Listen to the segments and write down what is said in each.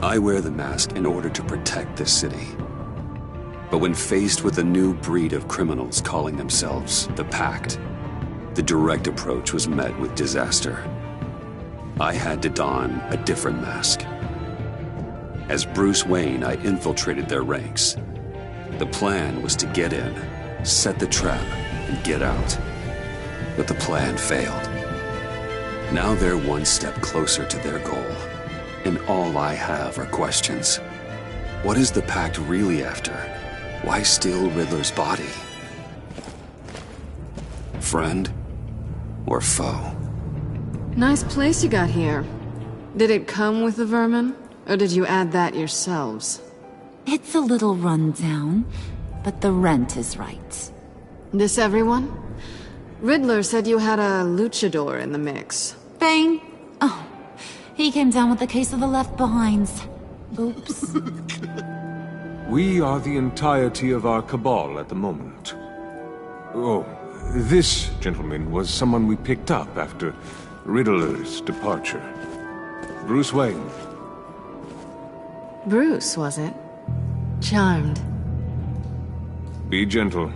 I wear the mask in order to protect this city. But when faced with a new breed of criminals calling themselves the Pact, the direct approach was met with disaster. I had to don a different mask. As Bruce Wayne, I infiltrated their ranks. The plan was to get in, set the trap, and get out. But the plan failed. Now they're one step closer to their goal, and all I have are questions. What is the Pact really after? Why steal Riddler's body? Friend or foe? Nice place you got here. Did it come with the vermin? Or did you add that yourselves? It's a little run down, but the rent is right. This everyone? Riddler said you had a luchador in the mix. Bane? Oh, he came down with a case of the Left Behinds. Oops. We are the entirety of our cabal at the moment. Oh, this gentleman was someone we picked up after Riddler's departure. Bruce Wayne. Bruce, was it? Charmed. Be gentle.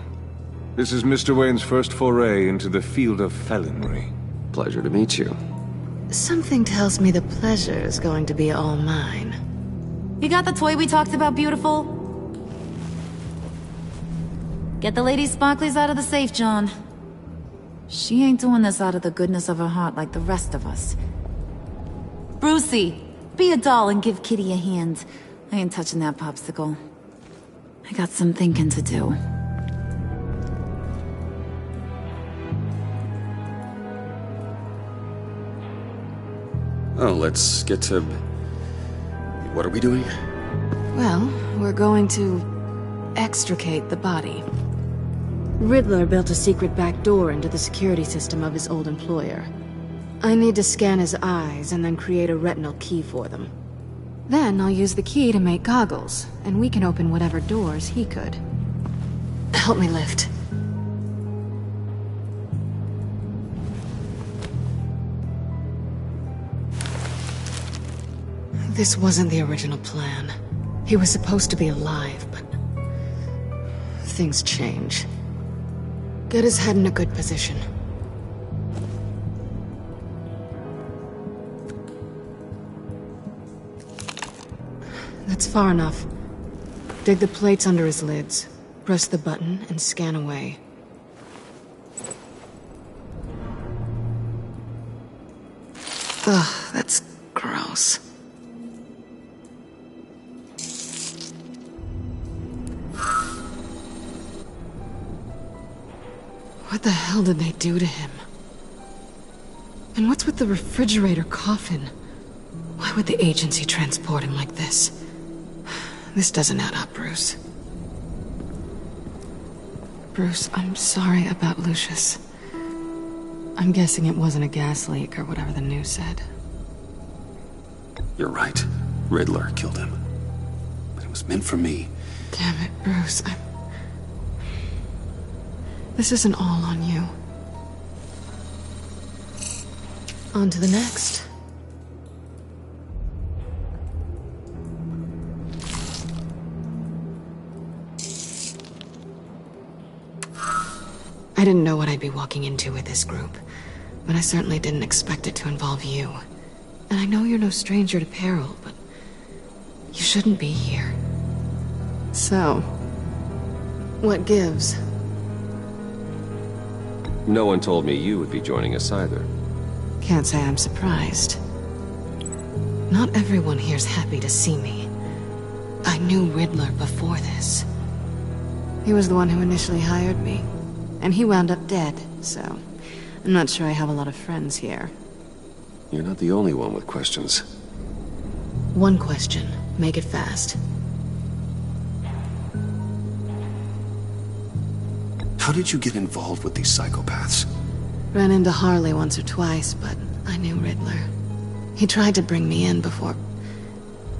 This is Mr. Wayne's first foray into the field of felonry. Pleasure to meet you. Something tells me the pleasure is going to be all mine. You got the toy we talked about, beautiful? Get the lady sparklies out of the safe, John. She ain't doing this out of the goodness of her heart like the rest of us. Brucey, be a doll and give Kitty a hand. I ain't touching that popsicle. I got some thinking to do. Oh, let's get to... What are we doing? Well, we're going to extricate the body. Riddler built a secret back door into the security system of his old employer. I need to scan his eyes and then create a retinal key for them. Then I'll use the key to make goggles, and we can open whatever doors he could. Help me lift. This wasn't the original plan. He was supposed to be alive, but... things change. Get his head in a good position. That's far enough. Dig the plates under his lids. Press the button and scan away. Ugh, that's gross. What the hell did they do to him? And what's with the refrigerator coffin? Why would the agency transport him like this? This doesn't add up, Bruce. Bruce, I'm sorry about Lucius. I'm guessing it wasn't a gas leak or whatever the news said. You're right. Riddler killed him. But it was meant for me. Damn it, Bruce. This isn't all on you. On to the next. I didn't know what I'd be walking into with this group, but I certainly didn't expect it to involve you. And I know you're no stranger to peril, but you shouldn't be here. So, what gives? No one told me you would be joining us either. Can't say I'm surprised. Not everyone here's happy to see me. I knew Riddler before this. He was the one who initially hired me, and he wound up dead, so I'm not sure I have a lot of friends here. You're not the only one with questions. One question. Make it fast. How did you get involved with these psychopaths? Ran into Harley once or twice, but I knew Riddler. He tried to bring me in before...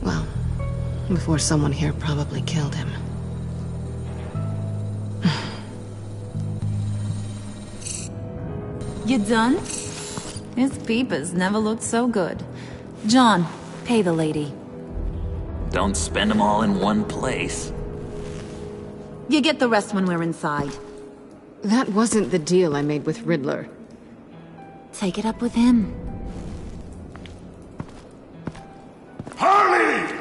well, before someone here probably killed him. You done? His peepers never looked so good. John, pay the lady. Don't spend them all in one place. You get the rest when we're inside. That wasn't the deal I made with Riddler. Take it up with him. Harley!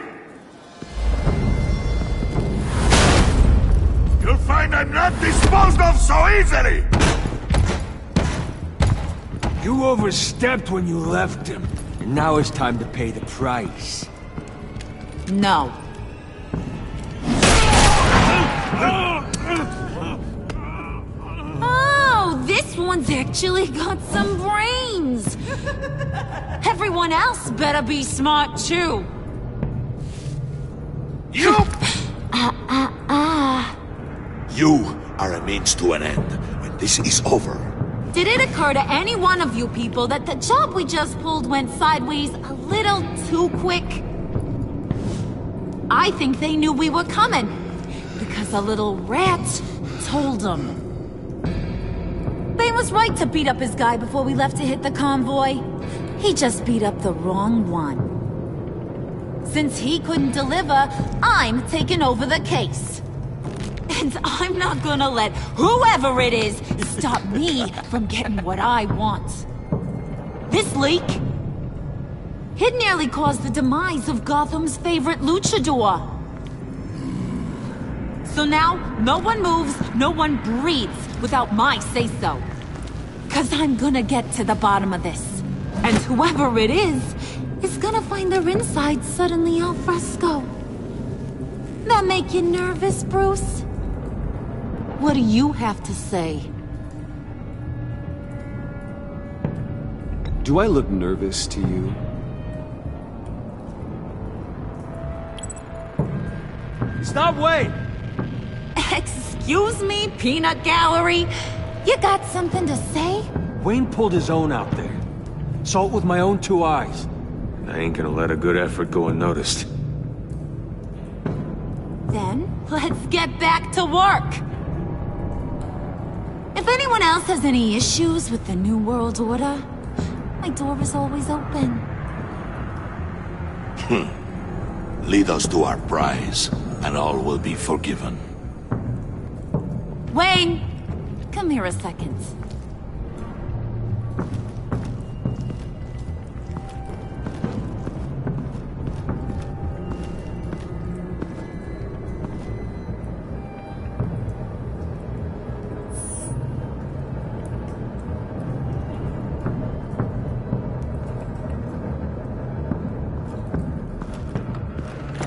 You'll find I'm not disposed of so easily! You overstepped when you left him. And now it's time to pay the price. No. Oh, this one's actually got some brains. Everyone else better be smart too. You! You are a means to an end. When this is over, Did it occur to any one of you people that the job we just pulled went sideways a little too quick? I think they knew we were coming, because a little rat told them. Bane was right to beat up his guy before we left to hit the convoy. He just beat up the wrong one. Since he couldn't deliver, I'm taking over the case. And I'm not gonna let whoever it is stop me from getting what I want. This leak, it nearly caused the demise of Gotham's favorite luchador. So now, no one moves, no one breathes without my say-so. 'Cause I'm gonna get to the bottom of this. And whoever it is gonna find their inside suddenly al fresco. That make you nervous, Bruce? What do you have to say? Do I look nervous to you? Stop, Wayne! Excuse me, Peanut Gallery? You got something to say? Wayne pulled his own out there. Saw it with my own 2 eyes. I ain't gonna let a good effort go unnoticed. Then, let's get back to work! If anyone else has any issues with the New World Order, my door is always open. Lead us to our prize, and all will be forgiven. Wayne! Come here a second.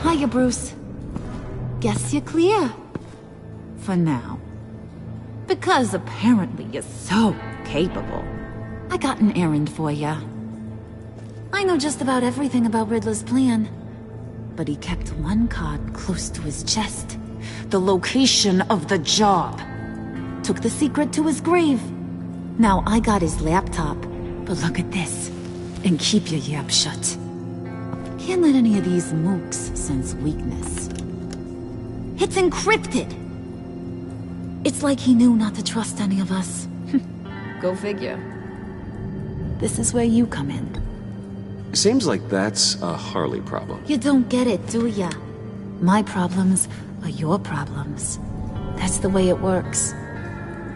Hiya, Bruce. Guess you're clear. For now. Because apparently you're so capable. I got an errand for you. I know just about everything about Riddler's plan. But he kept one card close to his chest. The location of the job. Took the secret to his grave. Now I got his laptop. But look at this. And keep your yap shut. Can't let any of these mooks sense weakness. It's encrypted! It's like he knew not to trust any of us. Go figure. This is where you come in. Seems like that's a Harley problem. You don't get it, do ya? My problems are your problems. That's the way it works.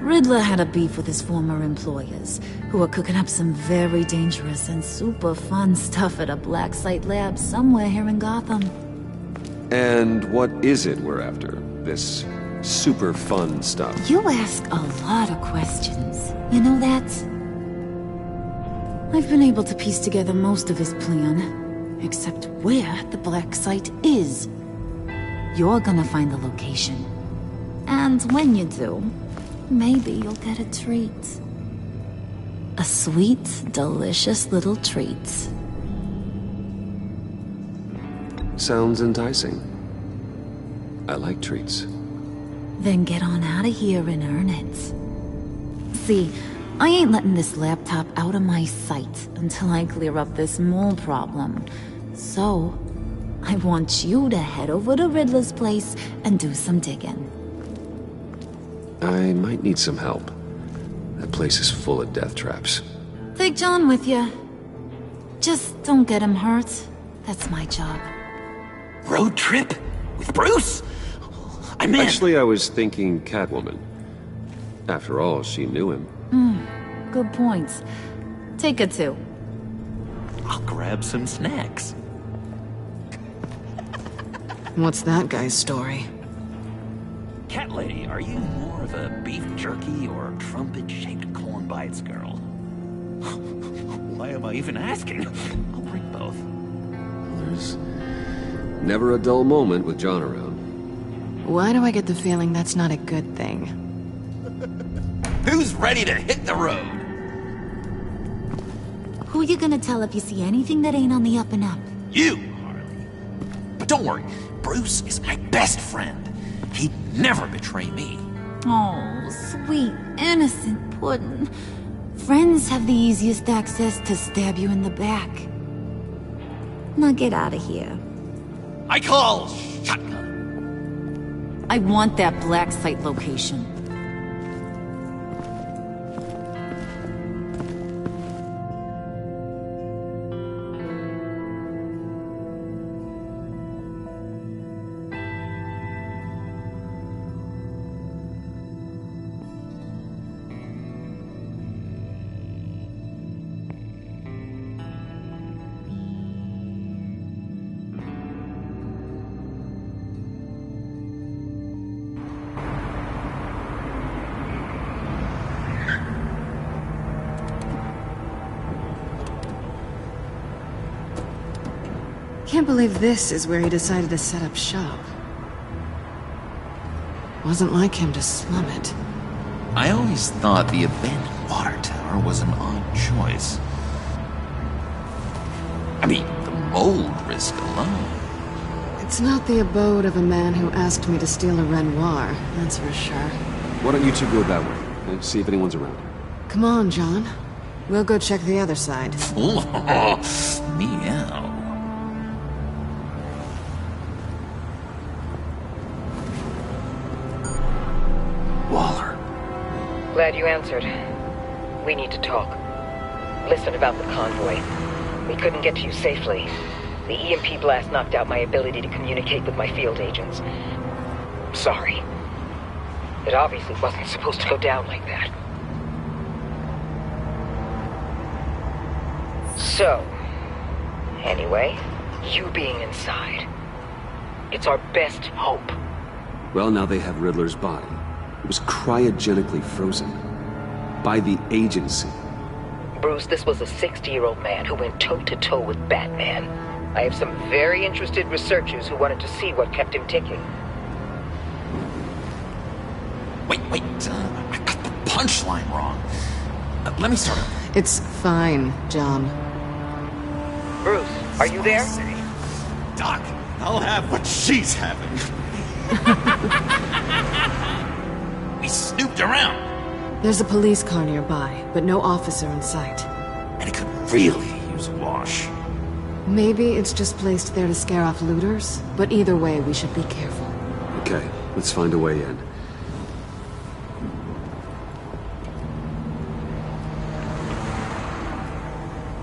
Riddler had a beef with his former employers, who were cooking up some very dangerous and super fun stuff at a black site lab somewhere here in Gotham. And what is it we're after? This super fun stuff? You ask a lot of questions. You know that? I've been able to piece together most of his plan, except where the black site is. You're gonna find the location. And when you do, maybe you'll get a treat. A sweet, delicious little treat. Sounds enticing. I like treats. Then get on out of here and earn it. See, I ain't letting this laptop out of my sight until I clear up this mole problem. So, I want you to head over to Riddler's place and do some digging. I might need some help. That place is full of death traps. Take John with you. Just don't get him hurt. That's my job. Road trip? With Bruce? I'm in. Actually, I was thinking Catwoman. After all, she knew him. Good points. Take her to. I'll grab some snacks. What's that guy's story? Cat lady, are you more of a beef jerky or trumpet-shaped corn bites girl? Why am I even asking? I'll bring both. There's never a dull moment with John around. Why do I get the feeling that's not a good thing? Who's ready to hit the road? Who you gonna tell if you see anything that ain't on the up and up? You, Harley. But don't worry, Bruce is my best friend. He'd never betray me. Oh, sweet, innocent Puddin'. Friends have the easiest access to stab you in the back. Now get out of here. I call shotgun. I want that black site location. Can't believe this is where he decided to set up shop. Wasn't like him to slum it. I always thought the abandoned water tower was an odd choice. I mean, the mold risk alone. It's not the abode of a man who asked me to steal a Renoir, that's for sure. Why don't you two go that way and see if anyone's around? Come on, John. We'll go check the other side. Meow. Waller. Glad you answered. We need to talk. Listen about the convoy. We couldn't get to you safely. The EMP blast knocked out my ability to communicate with my field agents. Sorry. It obviously wasn't supposed to go down like that. So, anyway, you being inside, it's our best hope. Well, now they have Riddler's body. It was cryogenically frozen. By the agency. Bruce, this was a 60-year-old man who went toe-to-toe with Batman. I have some very interested researchers who wanted to see what kept him ticking. Wait, I got the punchline wrong. Let me start over. It's fine, John. Bruce, are you there? Doc, I'll have what she's having. We snooped around. There's a police car nearby, but no officer in sight. And it could really use a wash. Maybe it's just placed there to scare off looters, but either way, we should be careful. Okay, let's find a way in.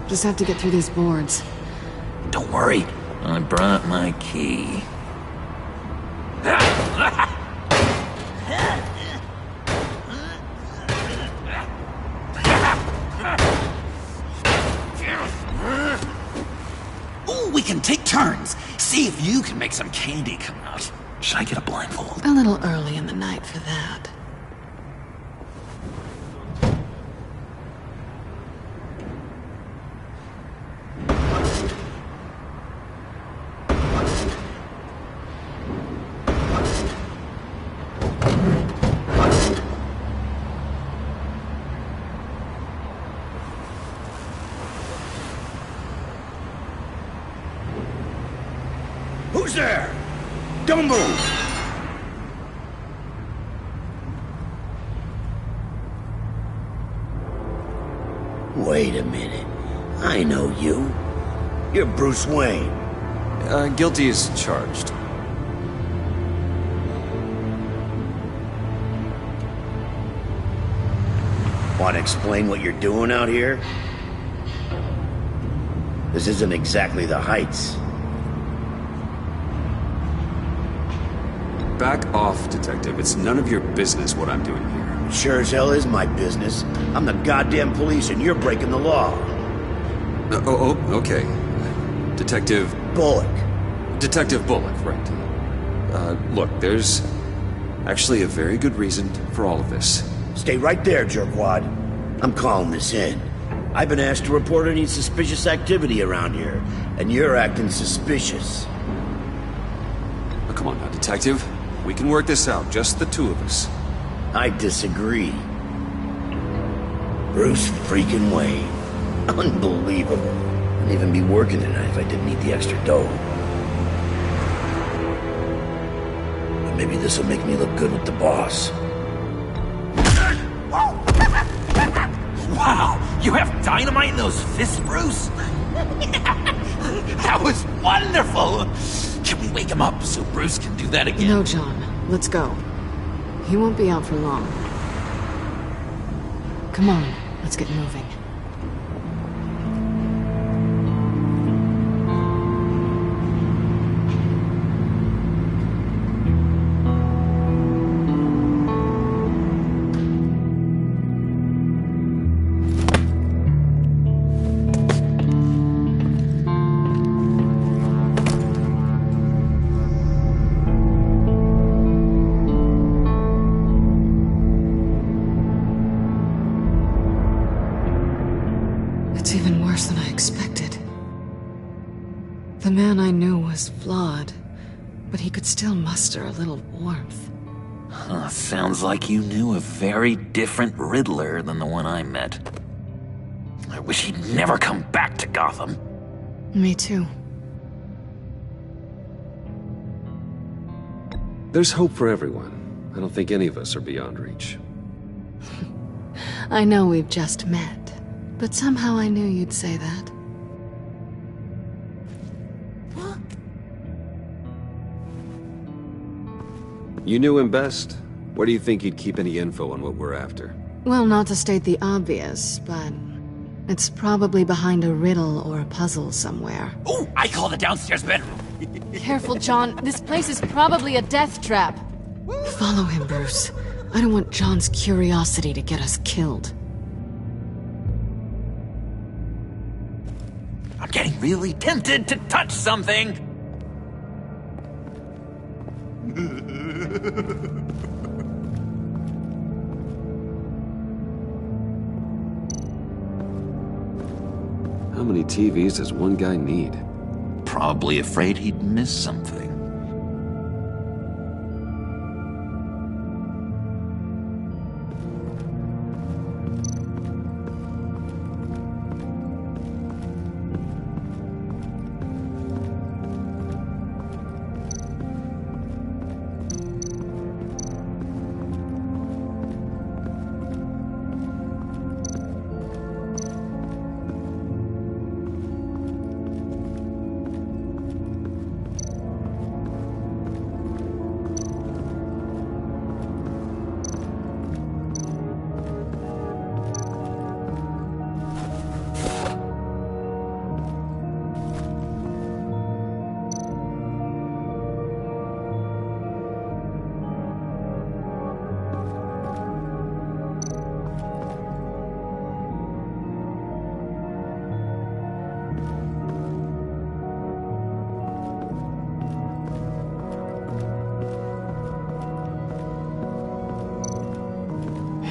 Just have to get through these boards. Don't worry, I brought my key. Ooh, we can take turns. See if you can make some candy come out. Should I get a blindfold? A little early in the night for that. Who's there? Don't move! Wait a minute. I know you. You're Bruce Wayne. Guilty as charged. Want to explain what you're doing out here? This isn't exactly the Heights. back off, Detective. It's none of your business what I'm doing here. Sure as hell is my business. I'm the goddamn police and you're breaking the law. Okay. Detective... Bullock. Detective Bullock, right. Look, there's actually a very good reason for all of this. Stay right there, jerkwad. I'm calling this in. I've been asked to report any suspicious activity around here, and you're acting suspicious. Oh, come on now, Detective. We can work this out, just the two of us. I disagree. Bruce freaking Wayne. Unbelievable. I'd even be working tonight if I didn't need the extra dough. But maybe this will make me look good with the boss. Wow, you have dynamite in those fists, Bruce? That was wonderful! Can we wake him up so Bruce can do that again? No, John. Let's go. He won't be out for long. Come on, let's get moving. It's even worse than I expected. The man I knew was flawed, but he could still muster a little warmth. Sounds like you knew a very different Riddler than the one I met. I wish he'd never come back to Gotham. Me too. There's hope for everyone. I don't think any of us are beyond reach. I know we've just met, but somehow I knew you'd say that. You knew him best. Where do you think he'd keep any info on what we're after? Well, not to state the obvious, but it's probably behind a riddle or a puzzle somewhere. Oh, I call the downstairs bedroom. Careful, John. This place is probably a death trap. Follow him, Bruce. I don't want John's curiosity to get us killed. I'm getting really tempted to touch something. How many TVs does one guy need? Probably afraid he'd miss something.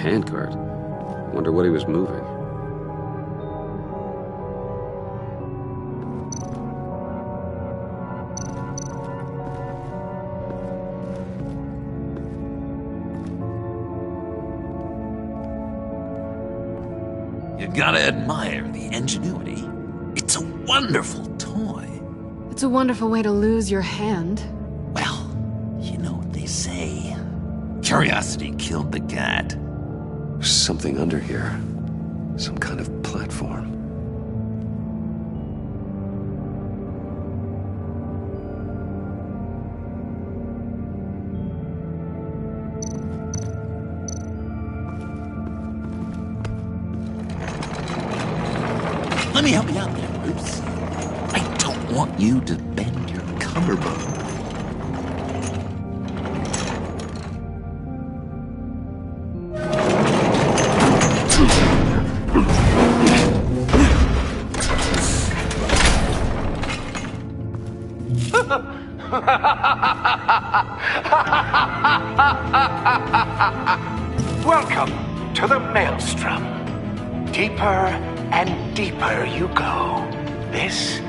Handcart. Wonder what he was moving. You gotta admire the ingenuity. It's a wonderful toy. It's a wonderful way to lose your hand. Well, you know what they say. Curiosity killed the cat. There's something under here. Some kind of platform. Let me help you out there, Bruce. I don't want you to bend your collarbone. Welcome to the Maelstrom. Deeper and deeper you go. This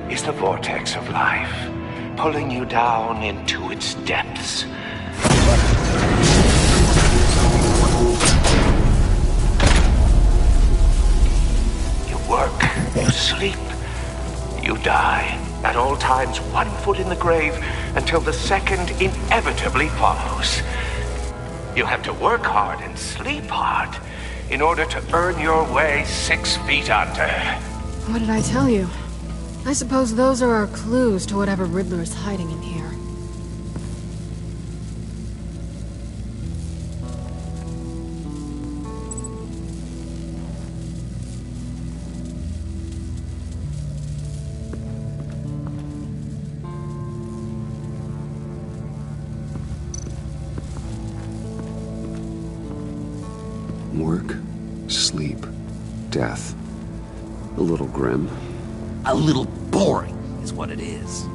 is the vortex of life, pulling you down into its depths. You work, you sleep, you die. At all times, 1 foot in the grave until the second inevitably follows. You have to work hard and sleep hard in order to earn your way 6 feet under. What did I tell you? I suppose those are our clues to whatever Riddler is hiding in here. Work, sleep, death. A little grim. A little boring is what it is.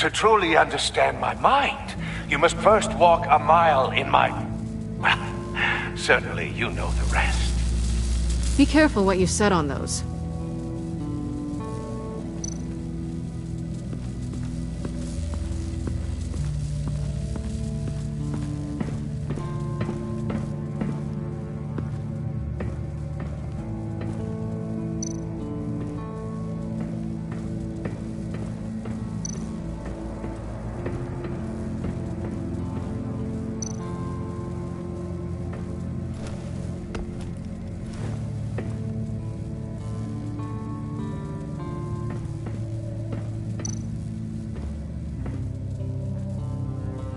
To truly understand my mind, you must first walk a mile in my... Well, certainly you know the rest. Be careful what you set on those.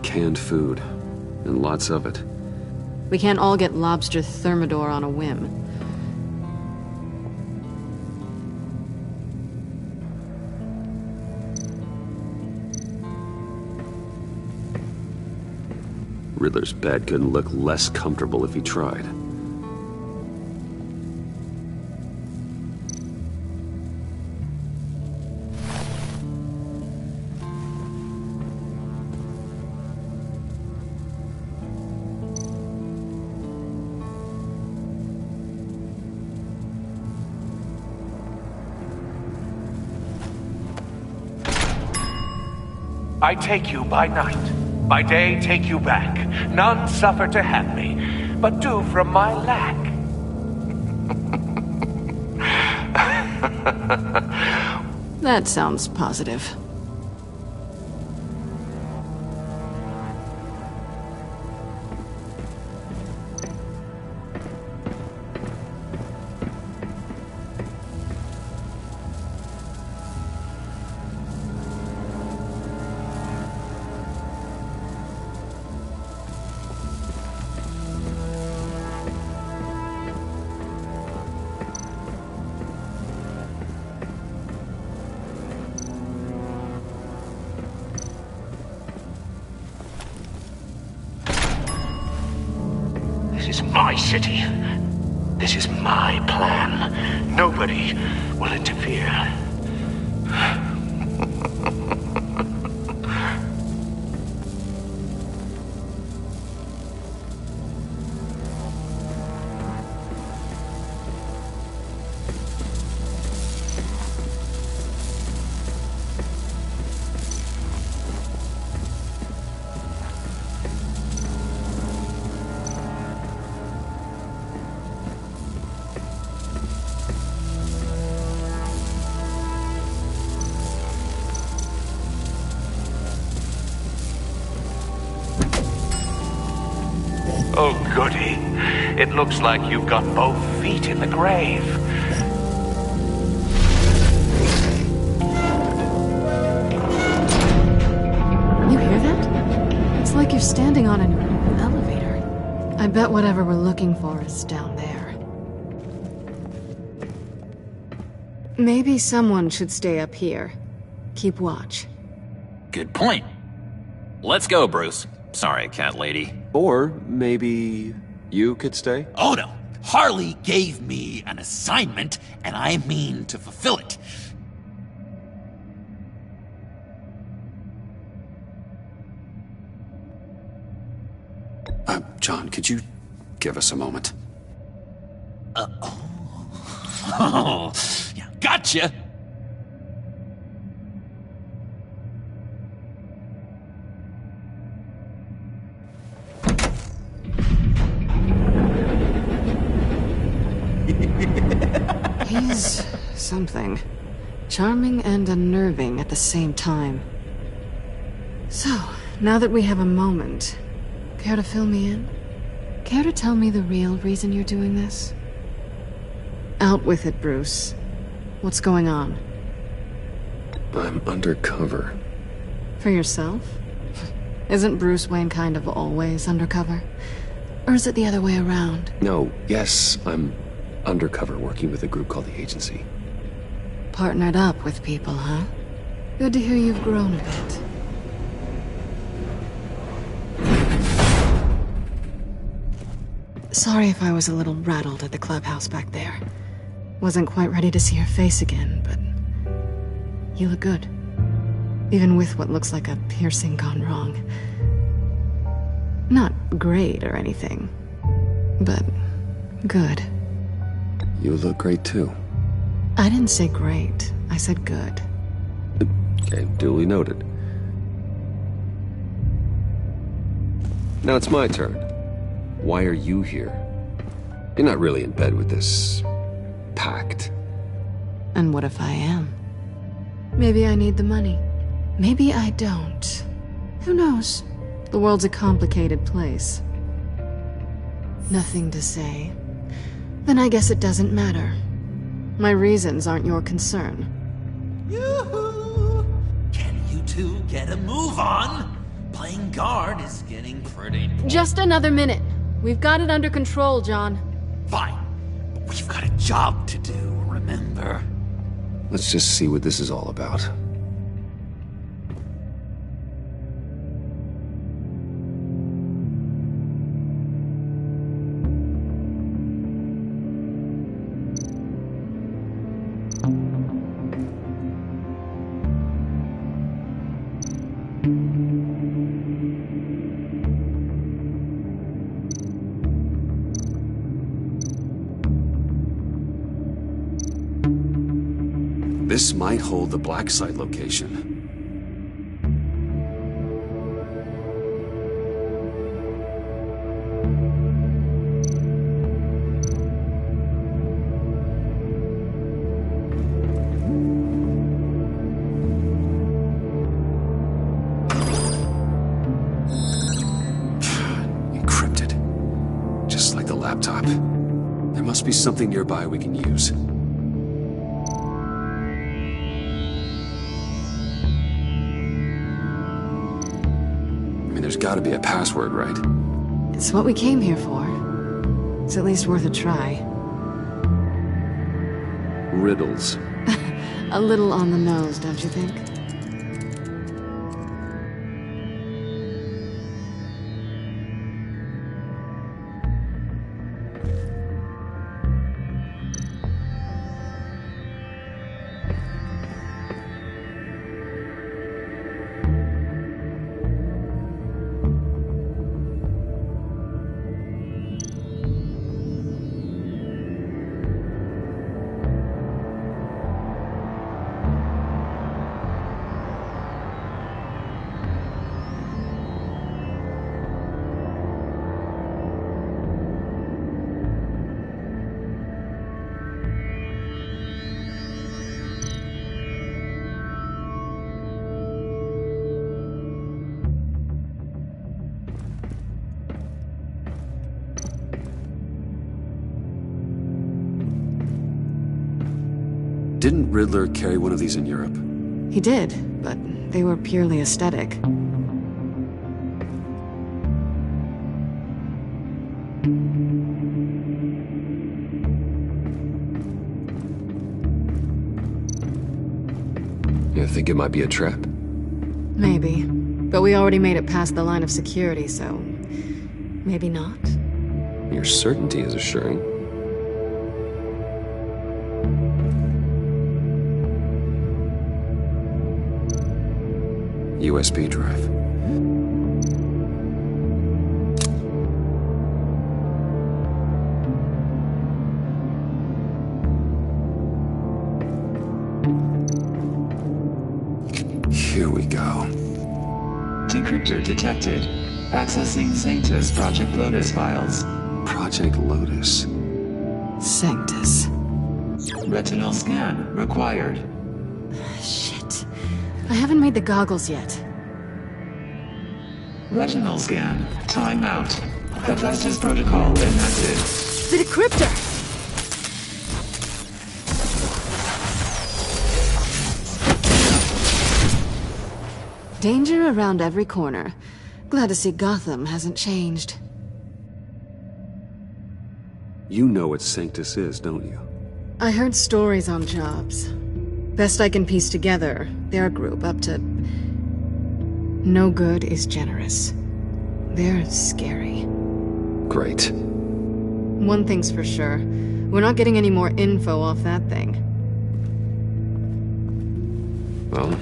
Canned food, and lots of it. We can't all get lobster thermidor on a whim. Riddler's bed couldn't look less comfortable if he tried. I take you by night, by day take you back. None suffer to have me, but do from my lack. That sounds positive. This is my city. This is my plan. Nobody will interfere. Oh, goody. It looks like you've got both feet in the grave. You hear that? It's like you're standing on an elevator. I bet whatever we're looking for is down there. Maybe someone should stay up here. Keep watch. Good point. Let's go, Bruce. Sorry, cat lady. Or maybe you could stay? Oh no. Harley gave me an assignment, and I mean to fulfill it. John, could you give us a moment? Oh, yeah, gotcha! He's something. Charming and unnerving at the same time. So, now that we have a moment, care to fill me in? Care to tell me the real reason you're doing this? Out with it, Bruce. What's going on? I'm undercover. For yourself? Isn't Bruce Wayne kind of always undercover? Or is it the other way around? No, yes, I'm undercover working with a group called the Agency. Partnered up with people, huh? Good to hear you've grown a bit. Sorry if I was a little rattled at the clubhouse back there. Wasn't quite ready to see your face again, but you look good. Even with what looks like a piercing gone wrong. Not great or anything, but good. You look great too. I didn't say great, I said good. Okay, duly noted. Now it's my turn. Why are you here? You're not really in bed with this pact. And what if I am? Maybe I need the money. Maybe I don't. Who knows? The world's a complicated place. Nothing to say. Then I guess it doesn't matter. My reasons aren't your concern. Yoo-hoo! Can you two get a move on? Playing guard is getting pretty boring. Just another minute. We've got it under control, John. Fine. But we've got a job to do, remember? Let's just see what this is all about. This might hold the black site location. Encrypted. Just like the laptop. There must be something nearby we can use. There's gotta be a password, right? It's what we came here for. It's at least worth a try. Riddles. A little on the nose, don't you think? Didn't Riddler carry one of these in Europe? He did, but they were purely aesthetic. You think it might be a trap? Maybe. But we already made it past the line of security, so... maybe not? Your certainty is assuring. USB drive. Here we go. Decryptor detected. Accessing Sanctus Project Lotus files. Project Lotus. Sanctus. Retinal scan required. Shit. I haven't made the goggles yet. Retinal scan. Timeout. Hephaestus protocol enacted. The decryptor! Danger around every corner. Glad to see Gotham hasn't changed. You know what Sanctus is, don't you? I heard stories on jobs. Best I can piece together, they're a group up to... no good is generous. They're scary. Great. One thing's for sure. We're not getting any more info off that thing. Well,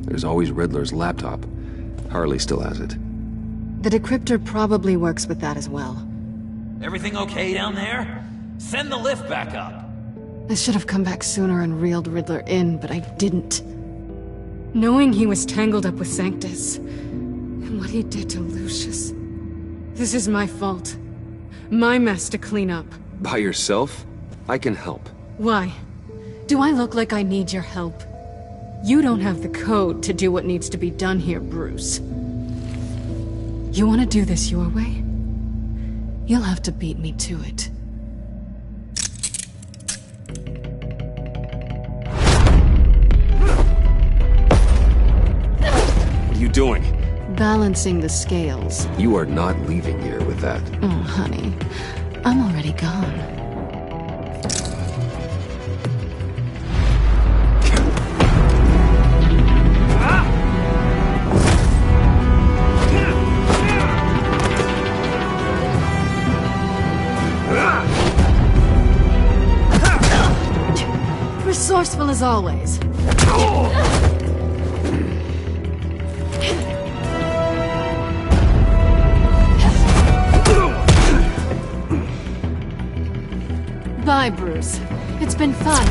there's always Riddler's laptop. Harley still has it. The decryptor probably works with that as well. Everything okay down there? Send the lift back up. I should have come back sooner and reeled Riddler in, but I didn't. Knowing he was tangled up with Sanctus, and what he did to Lucius... this is my fault. My mess to clean up. By yourself? I can help. Why? Do I look like I need your help? You don't have the code to do what needs to be done here, Bruce. You want to do this your way? You'll have to beat me to it. What are you doing? Balancing the scales. You are not leaving here with that. Oh, honey. I'm already gone. Resourceful as always. Bye, Bruce. It's been fun.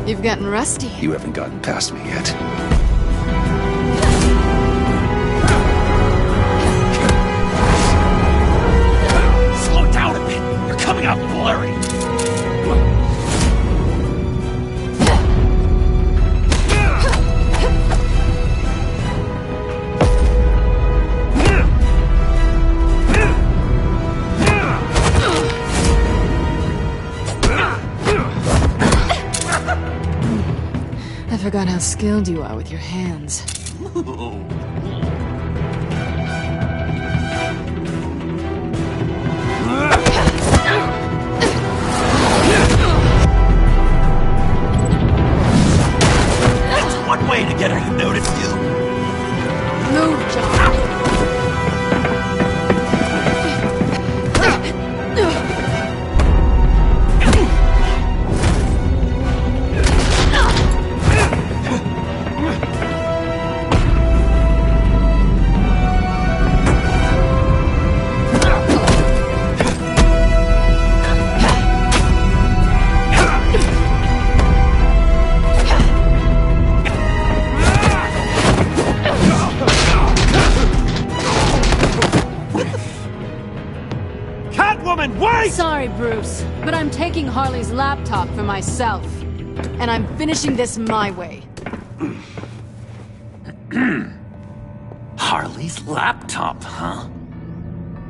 You've gotten rusty. You haven't gotten past me yet. Slow down a bit. You're coming out blurry. I forgot how skilled you are with your hands. That's one way to get her to notice you. Move, John. Sorry, Bruce, but I'm taking Harley's laptop for myself. And I'm finishing this my way. Harley's laptop, huh?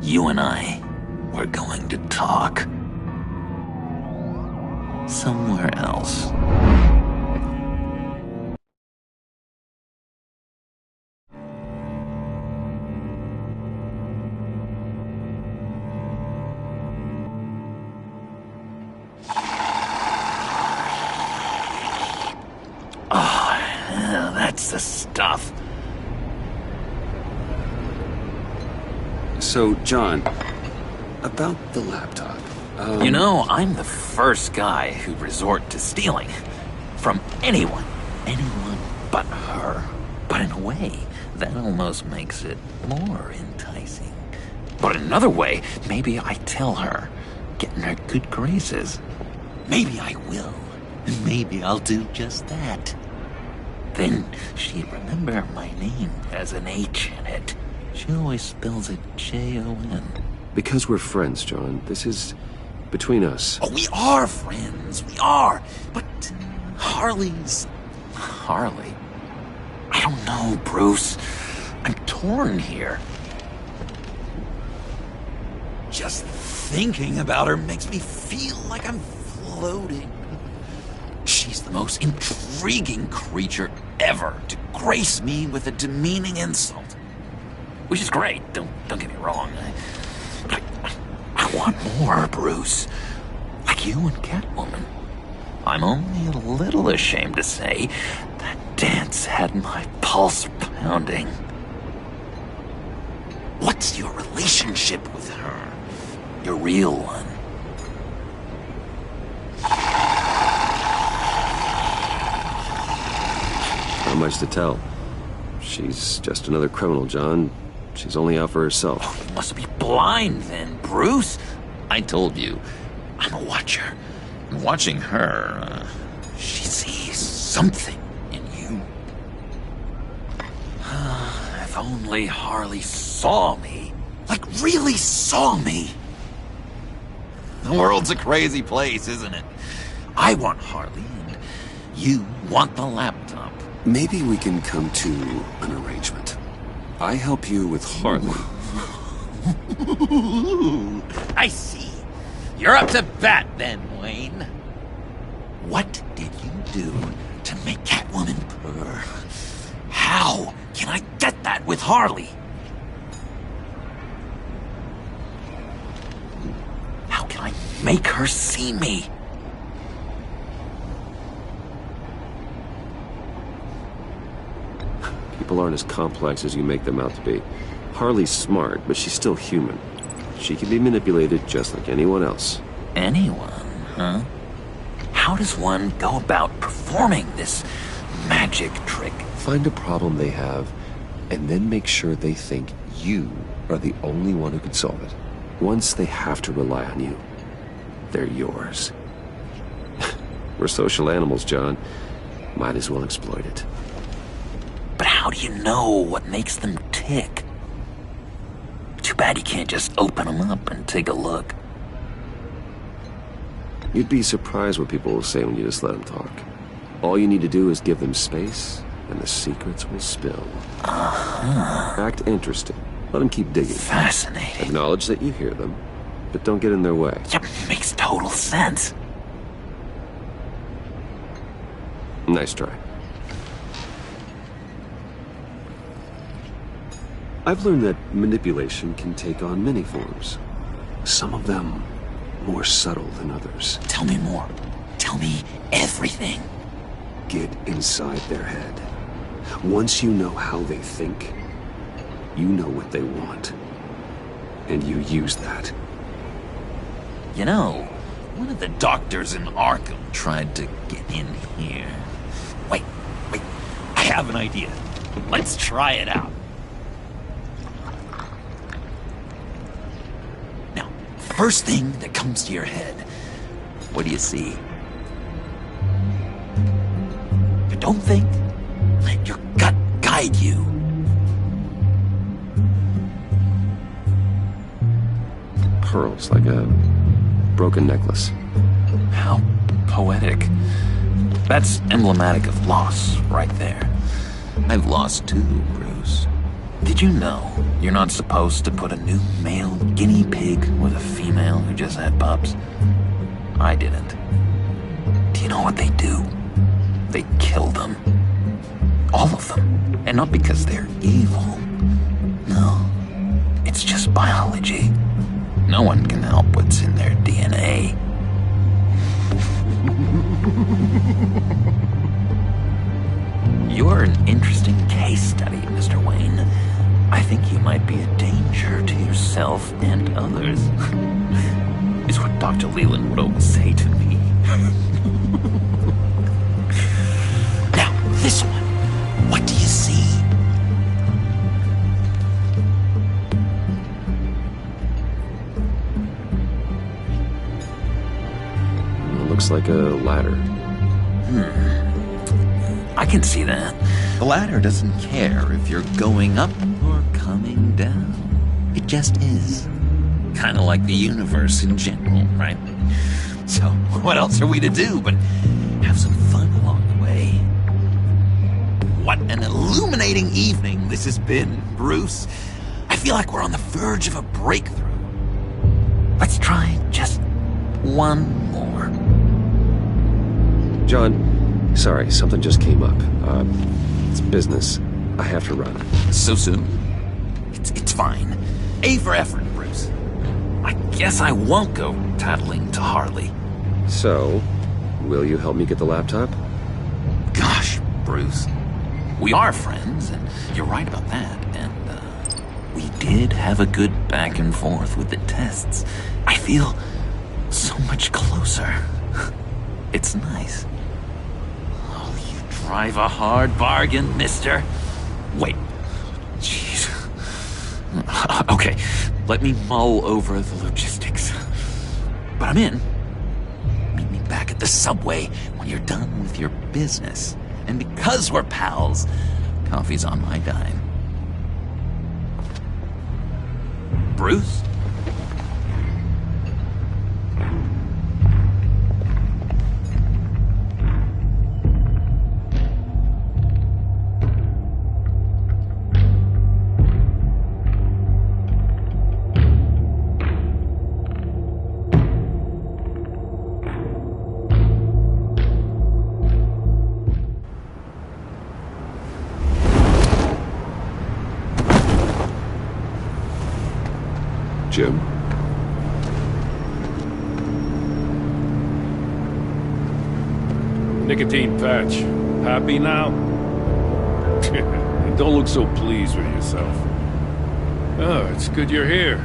You and I, we're going to talk. somewhere else. That's the stuff. So, John, about the laptop. You know, I'm the first guy who'd resort to stealing. From anyone. Anyone but her. But in a way, that almost makes it more enticing. But in another way, maybe I tell her, get in her good graces. Maybe I will. And maybe I'll do just that. Then she'd remember my name as an H in it. She always spells it Jon. Because we're friends, John. This is between us. Oh, we are friends. We are. But Harley's... Harley? I don't know, Bruce. I'm torn here. Just thinking about her makes me feel like I'm floating. She's the most intriguing creature ever to grace me with a demeaning insult. Which is great, don't get me wrong. I want more, Bruce. Like you and Catwoman. I'm only a little ashamed to say that dance had my pulse pounding. What's your relationship with her? Your real one? Not much to tell. She's just another criminal, John. She's only out for herself. Oh, you must be blind then, Bruce. I told you, I'm a watcher. And watching her, she sees something in you. If only Harley saw me. Like, really saw me. The world's a crazy place, isn't it? I want Harley, and you want the laptop. Maybe we can come to an arrangement. I help you with Harley. I see. You're up to bat then, Wayne. What did you do to make Catwoman purr? How can I get that with Harley? How can I make her see me? People aren't as complex as you make them out to be. Harley's smart, but she's still human. She can be manipulated just like anyone else. Anyone, huh? How does one go about performing this magic trick? Find a problem they have, and then make sure they think you are the only one who can solve it. Once they have to rely on you, they're yours. We're social animals, John. Might as well exploit it. But how do you know what makes them tick? Too bad you can't just open them up and take a look. You'd be surprised what people will say when you just let them talk. All you need to do is give them space, and the secrets will spill. Act interesting. Let them keep digging. Fascinating. Acknowledge that you hear them, but don't get in their way. Yeah, makes total sense. Nice try. I've learned that manipulation can take on many forms. Some of them more subtle than others. Tell me more. Tell me everything. Get inside their head. Once you know how they think, you know what they want. And you use that. You know, one of the doctors in Arkham tried to get in here. Wait. I have an idea. Let's try it out. Now, first thing that comes to your head, what do you see? Don't think. Let your gut guide you. Pearls, like a broken necklace. How poetic. That's emblematic of loss, right there. I've lost too, Bruce. Did you know you're not supposed to put a new male guinea pig with a female who just had pups? I didn't. know what they do? They kill them. All of them. And not because they're evil. No. It's just biology. No one can help what's in their DNA. You're an interesting case study, Mr. Wayne. I think you might be a danger to yourself and others. Is what Dr. Leland would always say to me. Now, this one. What do you see? It looks like a ladder. I can see that. The ladder doesn't care if you're going up or coming down. It just is. Kind of like the universe in general, right? So, what else are we to do but have some fun along the way? What an illuminating evening this has been, Bruce. I feel like we're on the verge of a breakthrough. Let's try just one more. John, sorry, something just came up. It's business. I have to run. So soon? It's fine. A for effort, Bruce. I guess I won't go tattling to Harley. So, will you help me get the laptop? Gosh, Bruce. We are friends, and you're right about that. And, we did have a good back and forth with the tests. I feel so much closer. It's nice. Oh, you drive a hard bargain, mister. Wait. Jeez. Okay, let me mull over the logistics. But I'm in. Meet me back at the subway when you're done with your business. And because we're pals, coffee's on my dime. Bruce? Jim? Nicotine patch. Happy now? Don't look so pleased with yourself. Oh, it's good you're here.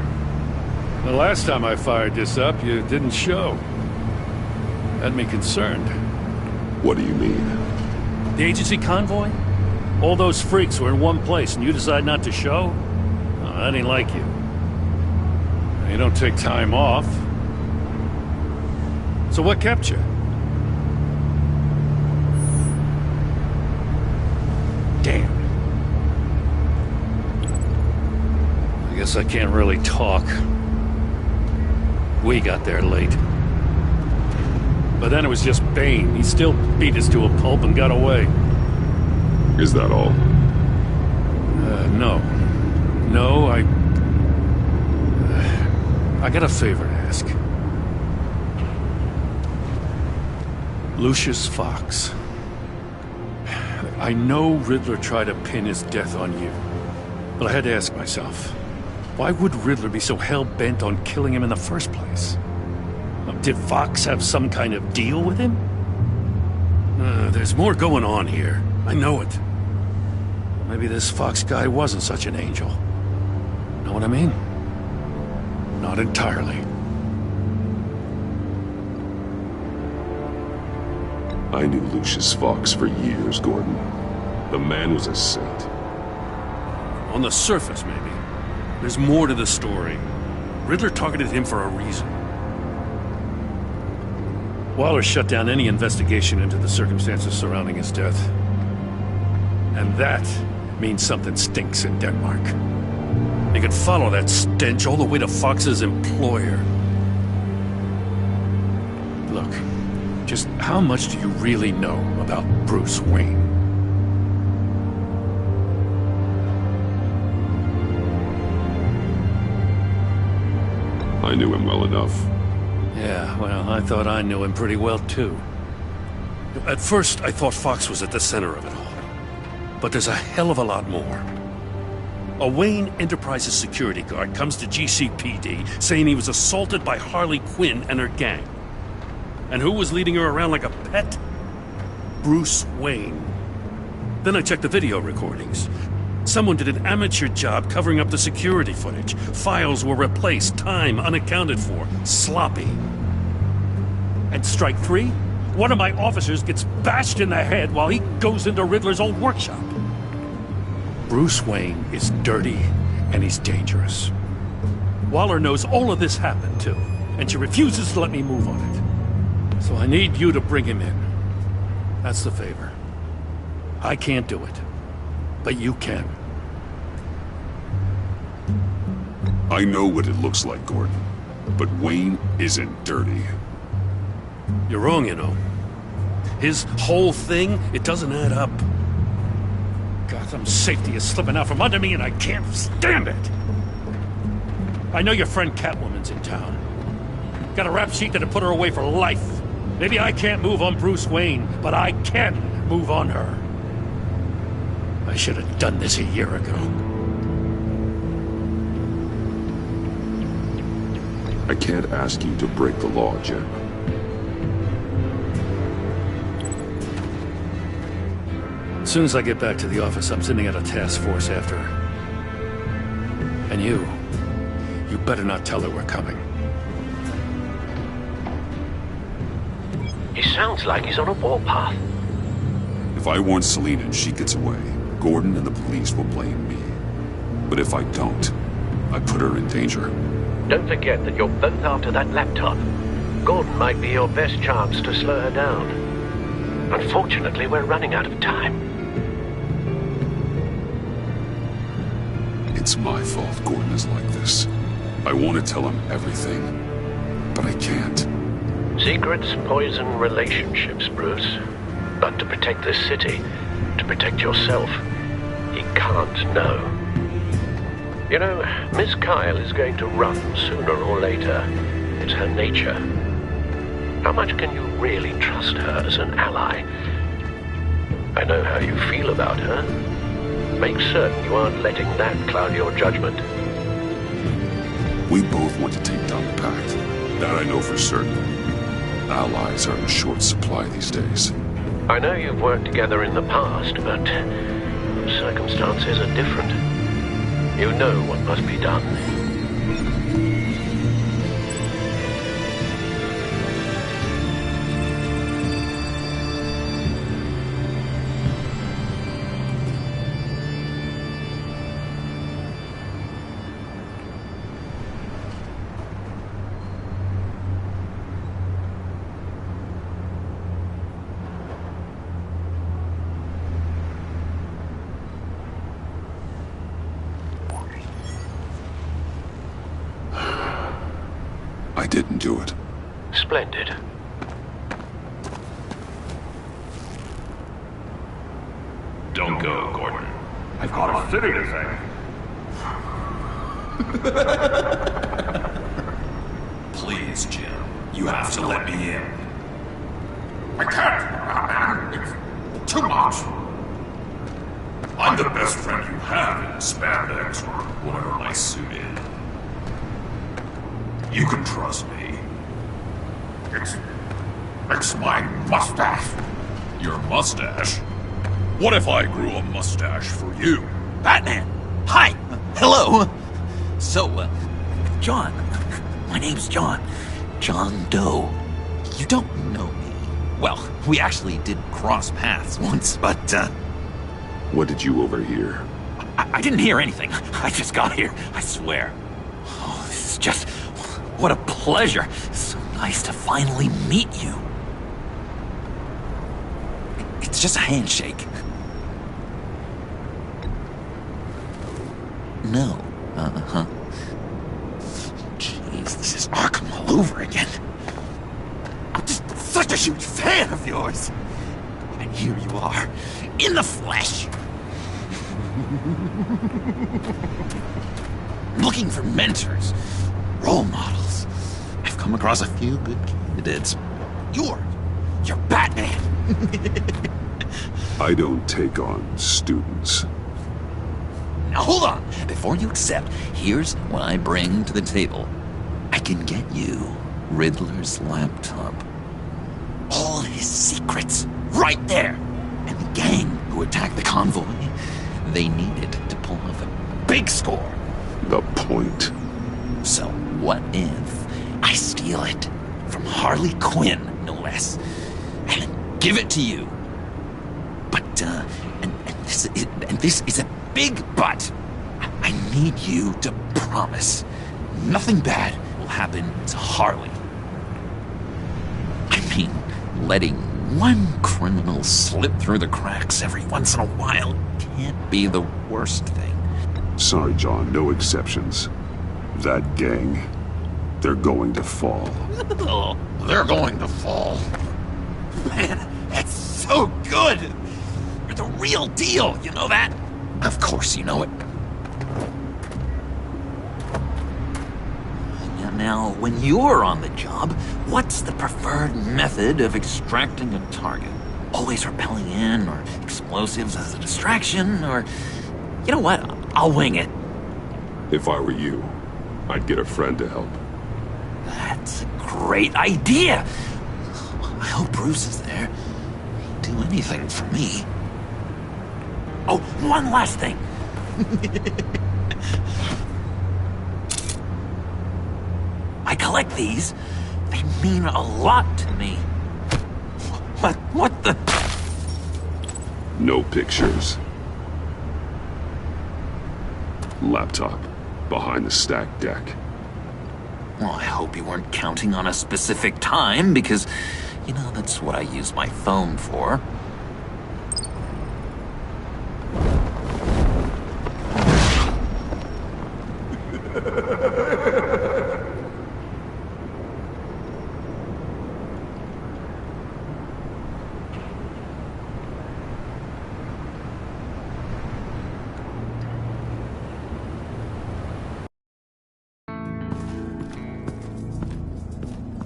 The last time I fired this up, you didn't show. Had me concerned. What do you mean? The agency convoy? All those freaks were in one place and you decide not to show? Oh, I didn't like you. You don't take time off. So what kept you? Damn. I guess I can't really talk. We got there late. But then it was just Bane. He still beat us to a pulp and got away. Is that all? No. No, I got a favor to ask. Lucius Fox. I know Riddler tried to pin his death on you, but I had to ask myself, why would Riddler be so hell-bent on killing him in the first place? Did Fox have some kind of deal with him? There's more going on here. I know it. Maybe this Fox guy wasn't such an angel. Know what I mean? Not entirely. I knew Lucius Fox for years, Gordon. The man was a saint. On the surface, maybe. There's more to the story. Riddler targeted him for a reason. Waller shut down any investigation into the circumstances surrounding his death. And that means something stinks in Denmark. They could follow that stench all the way to Fox's employer. Look, just how much do you really know about Bruce Wayne? I knew him well enough. Yeah, well, I thought I knew him pretty well, too. At first, I thought Fox was at the center of it all. But there's a hell of a lot more. A Wayne Enterprises security guard comes to GCPD saying he was assaulted by Harley Quinn and her gang. And who was leading her around like a pet? Bruce Wayne. Then I checked the video recordings. Someone did an amateur job covering up the security footage. Files were replaced, time unaccounted for, sloppy. And strike three? One of my officers gets bashed in the head while he goes into Riddler's old workshop. Bruce Wayne is dirty and he's dangerous. Waller knows all of this happened too, and she refuses to let me move on it. So I need you to bring him in. That's the favor. I can't do it, but you can. I know what it looks like, Gordon, but Wayne isn't dirty. You're wrong, you know. His whole thing, it doesn't add up. Gotham's safety is slipping out from under me and I can't stand it! I know your friend Catwoman's in town. Got a rap sheet that'll put her away for life. Maybe I can't move on Bruce Wayne, but I can move on her. I should have done this a year ago. I can't ask you to break the law, Jim. As soon as I get back to the office, I'm sending out a task force after her. And you better not tell her we're coming. He sounds like he's on a warpath. If I warn Selina and she gets away, Gordon and the police will blame me. But if I don't, I put her in danger. Don't forget that you're both after that laptop. Gordon might be your best chance to slow her down. Unfortunately, we're running out of time. It's my fault Gordon is like this. I want to tell him everything, but I can't. Secrets poison relationships, Bruce. But to protect this city, to protect yourself, he can't know. You know, Miss Kyle is going to run sooner or later. It's her nature. How much can you really trust her as an ally? I know how you feel about her. Make certain you aren't letting that cloud your judgment. We both want to take down the Pact. That I know for certain. Allies are in short supply these days. I know you've worked together in the past, but circumstances are different. You know what must be done. I didn't do it. Splendid. Don't go, Gordon. I've got a city to save. Please, Jim. You have to let me in. I can't. It's too much. I'm the best friend you have in spandex or whatever my suit is. You can trust me. It's my mustache. Your mustache? What if I grew a mustache for you? Batman! Hi! Hello! So, John. My name's John. John Doe. You don't know me. Well, we actually did cross paths once, but, What did you overhear? I didn't hear anything. I just got here, I swear. Oh, this is just... What a pleasure. So nice to finally meet you. It's just a handshake. No. Uh-huh. Jeez, this is Arkham all over again. I'm just such a huge fan of yours. And here you are, in the flesh. Looking for mentors, role models. I've come across a few good candidates. You're Batman. I don't take on students. Now hold on! Before you accept, here's what I bring to the table. I can get you Riddler's laptop. All his secrets, right there! And the gang who attacked the convoy, they needed to pull off a big score. The point. So what if I steal it from Harley Quinn, no less, and give it to you? But, and this is a big but. I need you to promise nothing bad will happen to Harley. I mean, letting one criminal slip through the cracks every once in a while can't be the worst thing. Sorry, John, no exceptions. That gang, they're going to fall. Oh, they're going to fall. Man, that's so good! You're the real deal, you know that? Of course you know it. Now, when you're on the job, what's the preferred method of extracting a target? Always rappelling in, or explosives as a distraction, or... You know what? I'll wing it. If I were you, I'd get a friend to help. That's a great idea! I hope Bruce is there. He'd do anything for me. Oh, one last thing. I collect these. They mean a lot to me. What the... No pictures. Laptop behind the stacked deck. Well, I hope you weren't counting on a specific time, because, you know, that's what I use my phone for.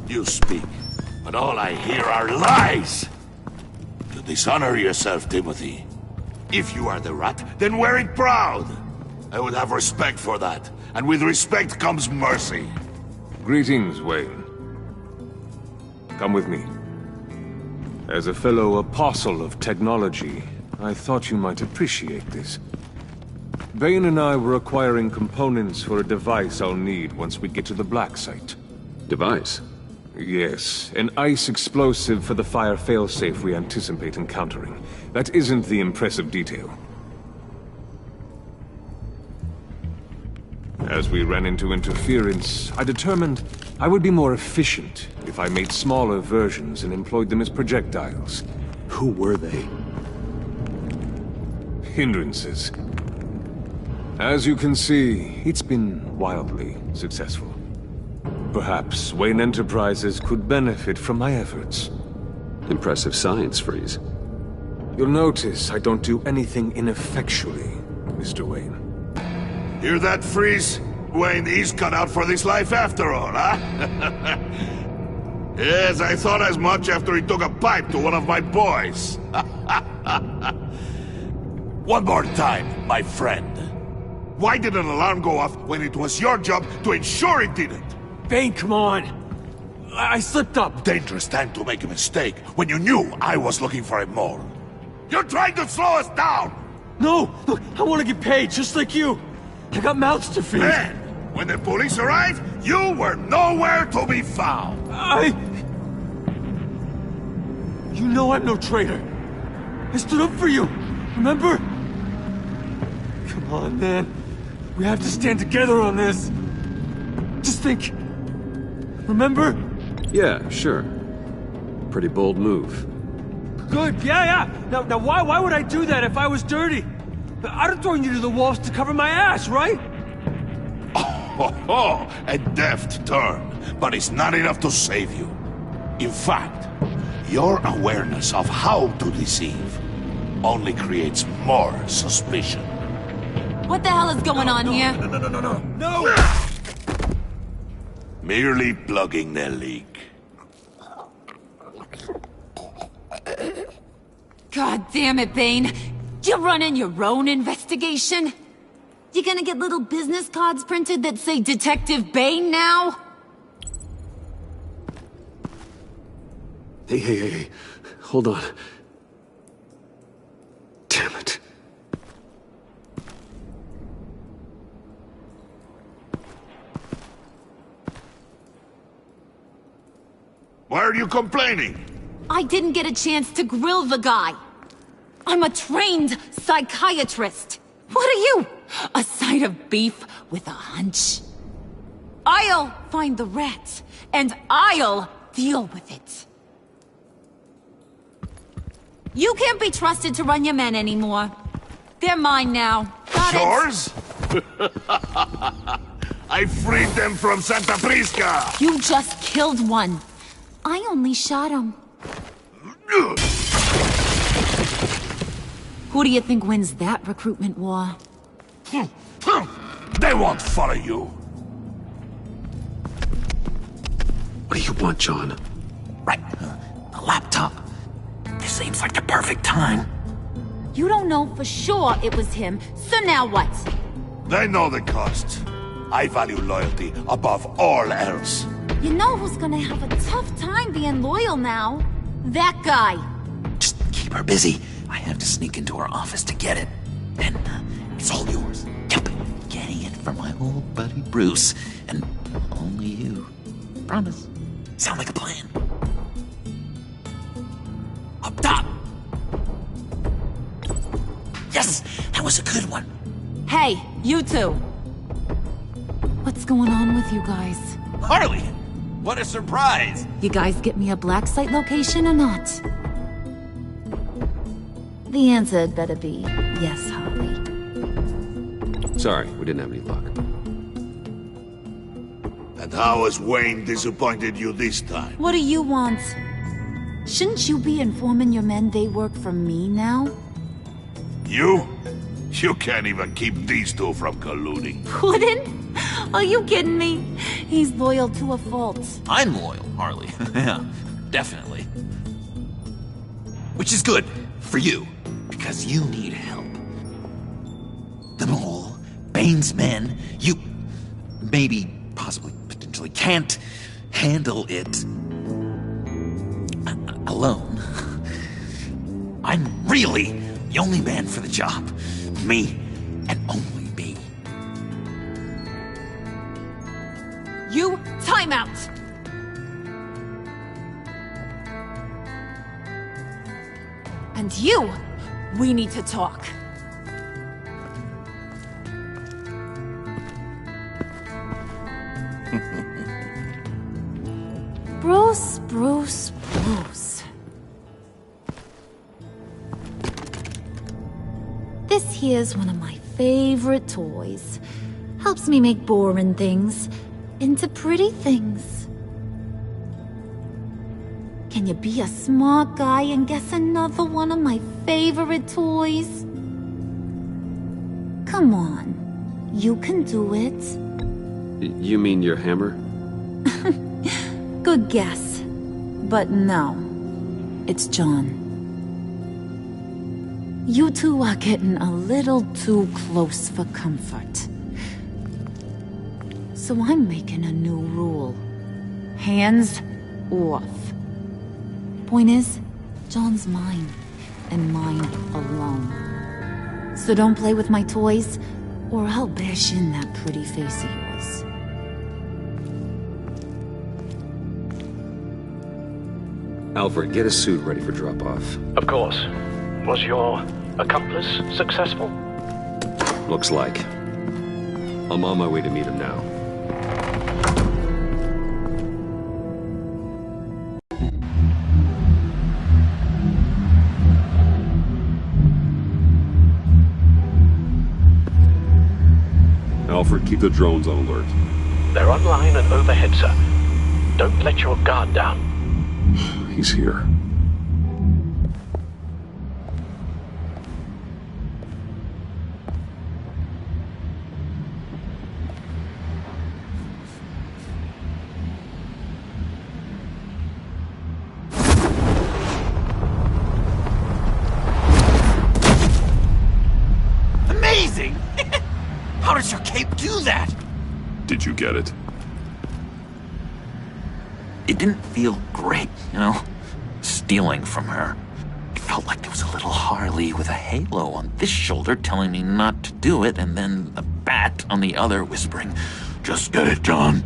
You speak, but all I hear are lies! You dishonor yourself, Timothy. If you are the rat, then wear it proud! I would have respect for that, and with respect comes mercy. Greetings, Wayne. Come with me. As a fellow apostle of technology, I thought you might appreciate this. Bane and I were acquiring components for a device I'll need once we get to the Black Site. Device? Yes, an ice explosive for the fire failsafe we anticipate encountering. That isn't the impressive detail. As we ran into interference, I determined I would be more efficient if I made smaller versions and employed them as projectiles. Who were they? Hindrances. As you can see, it's been wildly successful. Perhaps Wayne Enterprises could benefit from my efforts. Impressive science, Freeze. You'll notice I don't do anything ineffectually, Mr. Wayne. Hear that, Freeze? Wayne is cut out for this life after all, huh? Yes, I thought as much after he took a pipe to one of my boys. One more time, my friend. Why did an alarm go off when it was your job to ensure it didn't? Bane, come on! I slipped up! Dangerous time to make a mistake when you knew I was looking for a mole. You're trying to slow us down! No! Look, I want to get paid, just like you! I got mouths to feed! Then, when the police arrived, you were nowhere to be found! You know I'm no traitor! I stood up for you, remember? Come on, man. We have to stand together on this! Just think... Remember? Yeah, sure. Pretty bold move. Good, yeah. Now why would I do that if I was dirty? I'd have thrown you to the walls to cover my ass, right? Oh, a deft turn, but it's not enough to save you. In fact, your awareness of how to deceive only creates more suspicion. What the hell is going on here? No! Merely plugging the leak. God damn it, Bane. You're running your own investigation? You gonna get little business cards printed that say Detective Bane now? Hey. Hold on. Damn it. Why are you complaining? I didn't get a chance to grill the guy. I'm a trained psychiatrist. What are you? A side of beef with a hunch? I'll find the rat, and I'll deal with it. You can't be trusted to run your men anymore. They're mine now. Got Yours? I freed them from Santa Prisca! You just killed one. I only shot him. Who do you think wins that recruitment war? They won't follow you. What do you want, John? Right. The laptop. This seems like the perfect time. You don't know for sure it was him, so now what? They know the cost. I value loyalty above all else. You know who's gonna have a tough time being loyal now? That guy. Just keep her busy. I have to sneak into her office to get it. Then it's all yours. Yep. Getting it from my old buddy Bruce. And only you. Promise. Sound like a plan? Up top! Yes! That was a good one. Hey, you two. What's going on with you guys? Harley! What a surprise! You guys get me a black site location or not? The answer had better be yes, Harley. Sorry, we didn't have any luck. And how has Wayne disappointed you this time? What do you want? Shouldn't you be informing your men they work for me now? You? You can't even keep these two from colluding. Wouldn't? Are you kidding me? He's loyal to a fault. I'm loyal, Harley. Yeah, definitely. Which is good for you, because you need help. The Mole, Bane's men, you maybe, possibly, potentially can't handle it alone. I'm really the only man for the job. Me, and only me. You, time out! And you, we need to talk. Bruce. This here's one of my favorite toys. Helps me make boring things into pretty things. Can you be a smart guy and guess another one of my favorite toys? Come on, you can do it. You mean your hammer? Good guess. But no, it's John. You two are getting a little too close for comfort. So I'm making a new rule. Hands off. Point is, John's mine, and mine alone. So don't play with my toys, or I'll bash in that pretty face of yours. Alfred, get a suit ready for drop-off. Of course. Was your accomplice successful? Looks like. I'm on my way to meet him now. Alfred, keep the drones on alert. They're online and overhead, sir. Don't let your guard down. He's here. Did you get it? It didn't feel great, you know? Stealing from her. It felt like there was a little Harley with a halo on this shoulder telling me not to do it, and then a bat on the other whispering, "Just get it done."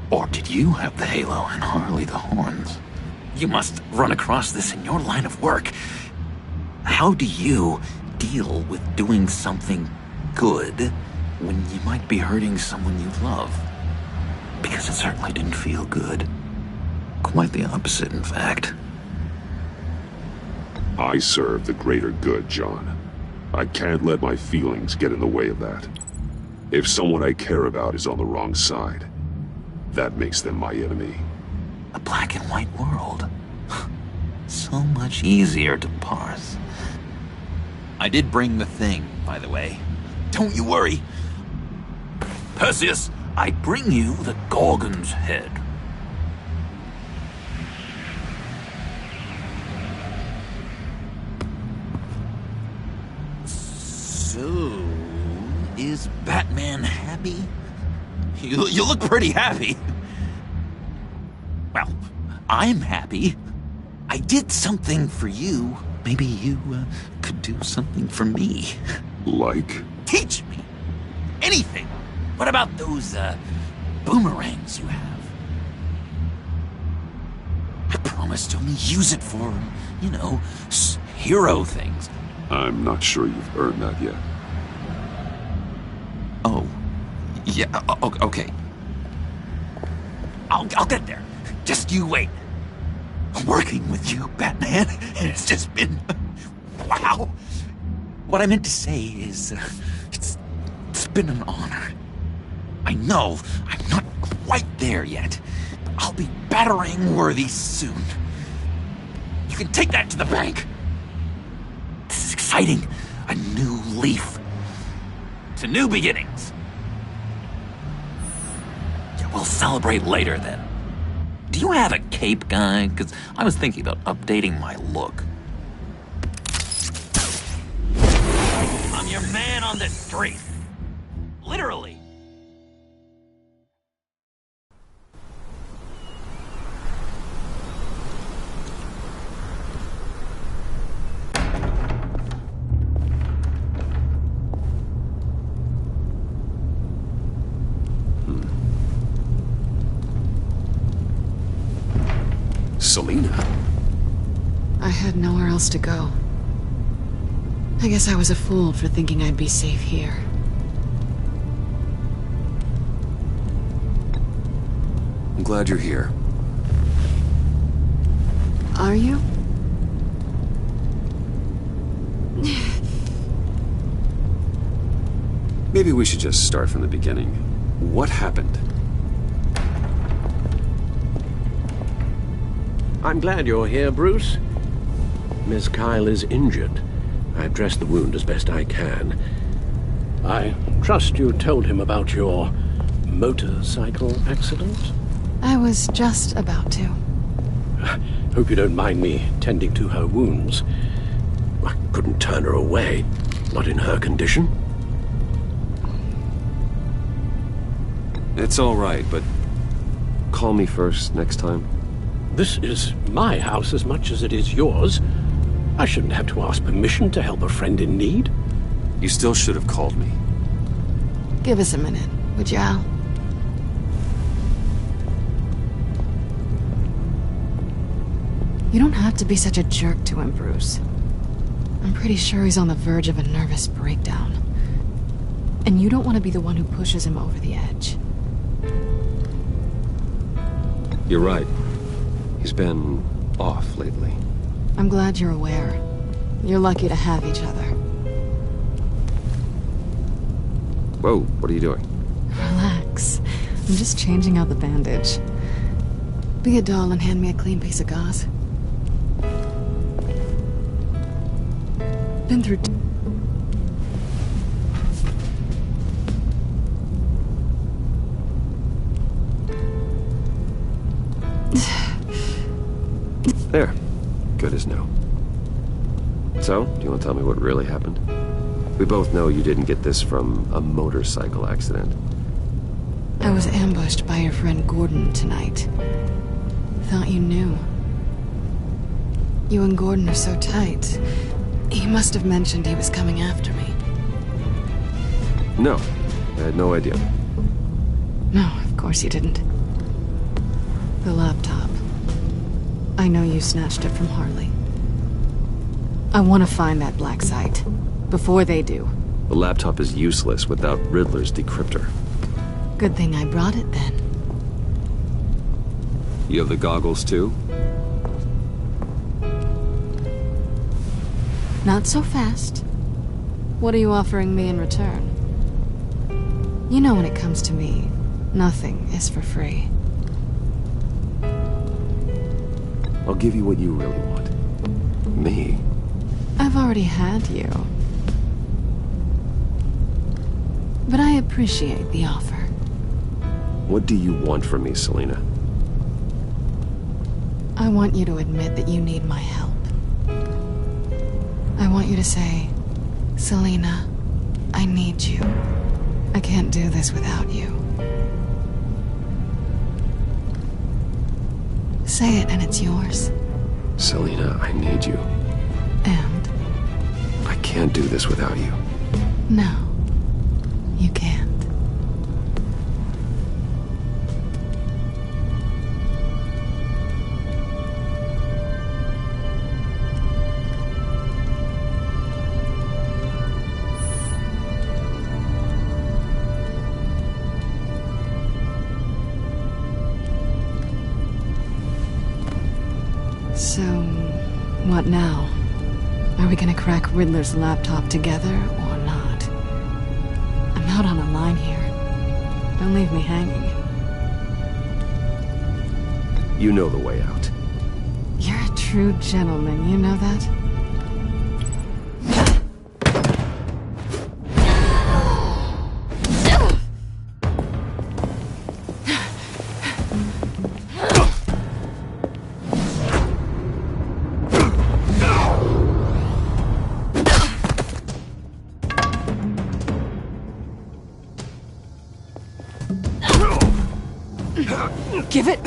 Or did you have the halo and Harley the horns? You must run across this in your line of work. How do you deal with doing something good when you might be hurting someone you love? Because it certainly didn't feel good. Quite the opposite, in fact. I serve the greater good, John. I can't let my feelings get in the way of that. If someone I care about is on the wrong side, that makes them my enemy. A black and white world. So much easier to parse. I did bring the thing, by the way. Don't you worry. Perseus, I bring you the Gorgon's head. So, is Batman happy? You look pretty happy. Well, I'm happy. I did something for you. Maybe you could do something for me. Like? Teach me. Anything. What about those boomerangs you have? I promise to only use it for, you know, hero things. I'm not sure you've earned that yet. Oh. Yeah, okay. I'll get there. Just you wait. Working with you, Batman, it's just been... wow. What I meant to say is, it's been an honor. I know I'm not quite there yet, but I'll be battering worthy soon. You can take that to the bank. This is exciting. A new leaf. To new beginnings. Yeah, we'll celebrate later then. Do you have a cape, guy? Because I was thinking about updating my look. I'm your man on the street. Literally. Selina? I had nowhere else to go. I guess I was a fool for thinking I'd be safe here. I'm glad you're here. Are you? Maybe we should just start from the beginning. What happened? I'm glad you're here, Bruce. Miss Kyle is injured. I've dressed the wound as best I can. I trust you told him about your motorcycle accident? I was just about to. Hope you don't mind me tending to her wounds. I couldn't turn her away, not in her condition. It's all right, but call me first next time. This is my house as much as it is yours. I shouldn't have to ask permission to help a friend in need. You still should have called me. Give us a minute, would you, Al? You don't have to be such a jerk to him, Bruce. I'm pretty sure he's on the verge of a nervous breakdown. And you don't want to be the one who pushes him over the edge. You're right. He's been off lately. I'm glad you're aware. You're lucky to have each other. Whoa, what are you doing? Relax. I'm just changing out the bandage. Be a doll and hand me a clean piece of gauze. Been through... There. Good as new. So, do you want to tell me what really happened? We both know you didn't get this from a motorcycle accident. I was ambushed by your friend Gordon tonight. Thought you knew. You and Gordon are so tight. He must have mentioned he was coming after me. No, I had no idea. No, of course you didn't. The laptop. I know you snatched it from Harley. I want to find that black site. Before they do. The laptop is useless without Riddler's decryptor. Good thing I brought it then. You have the goggles too? Not so fast. What are you offering me in return? You know when it comes to me, nothing is for free. I'll give you what you really want. Me? I've already had you. But I appreciate the offer. What do you want from me, Selina? I want you to admit that you need my help. I want you to say, Selina, I need you. I can't do this without you. Say it and it's yours. Selina, I need you. And? I can't do this without you. No, you can't. So, what now? Are we gonna crack Riddler's laptop together, or not? I'm out on a line here. Don't leave me hanging. You know the way out. You're a true gentleman, you know that? Give it.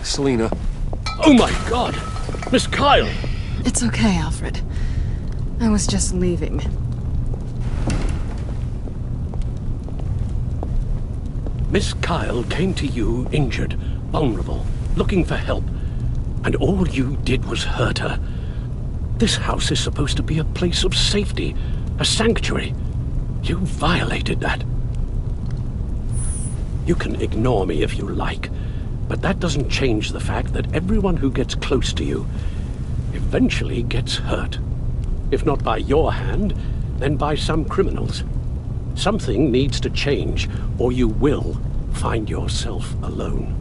Selina. Oh my God! Miss Kyle! It's okay, Alfred. I was just leaving. Miss Kyle came to you injured, vulnerable, looking for help. And all you did was hurt her. This house is supposed to be a place of safety, a sanctuary. You violated that. You can ignore me if you like, but that doesn't change the fact that everyone who gets close to you eventually gets hurt. If not by your hand, then by some criminals. Something needs to change, or you will find yourself alone.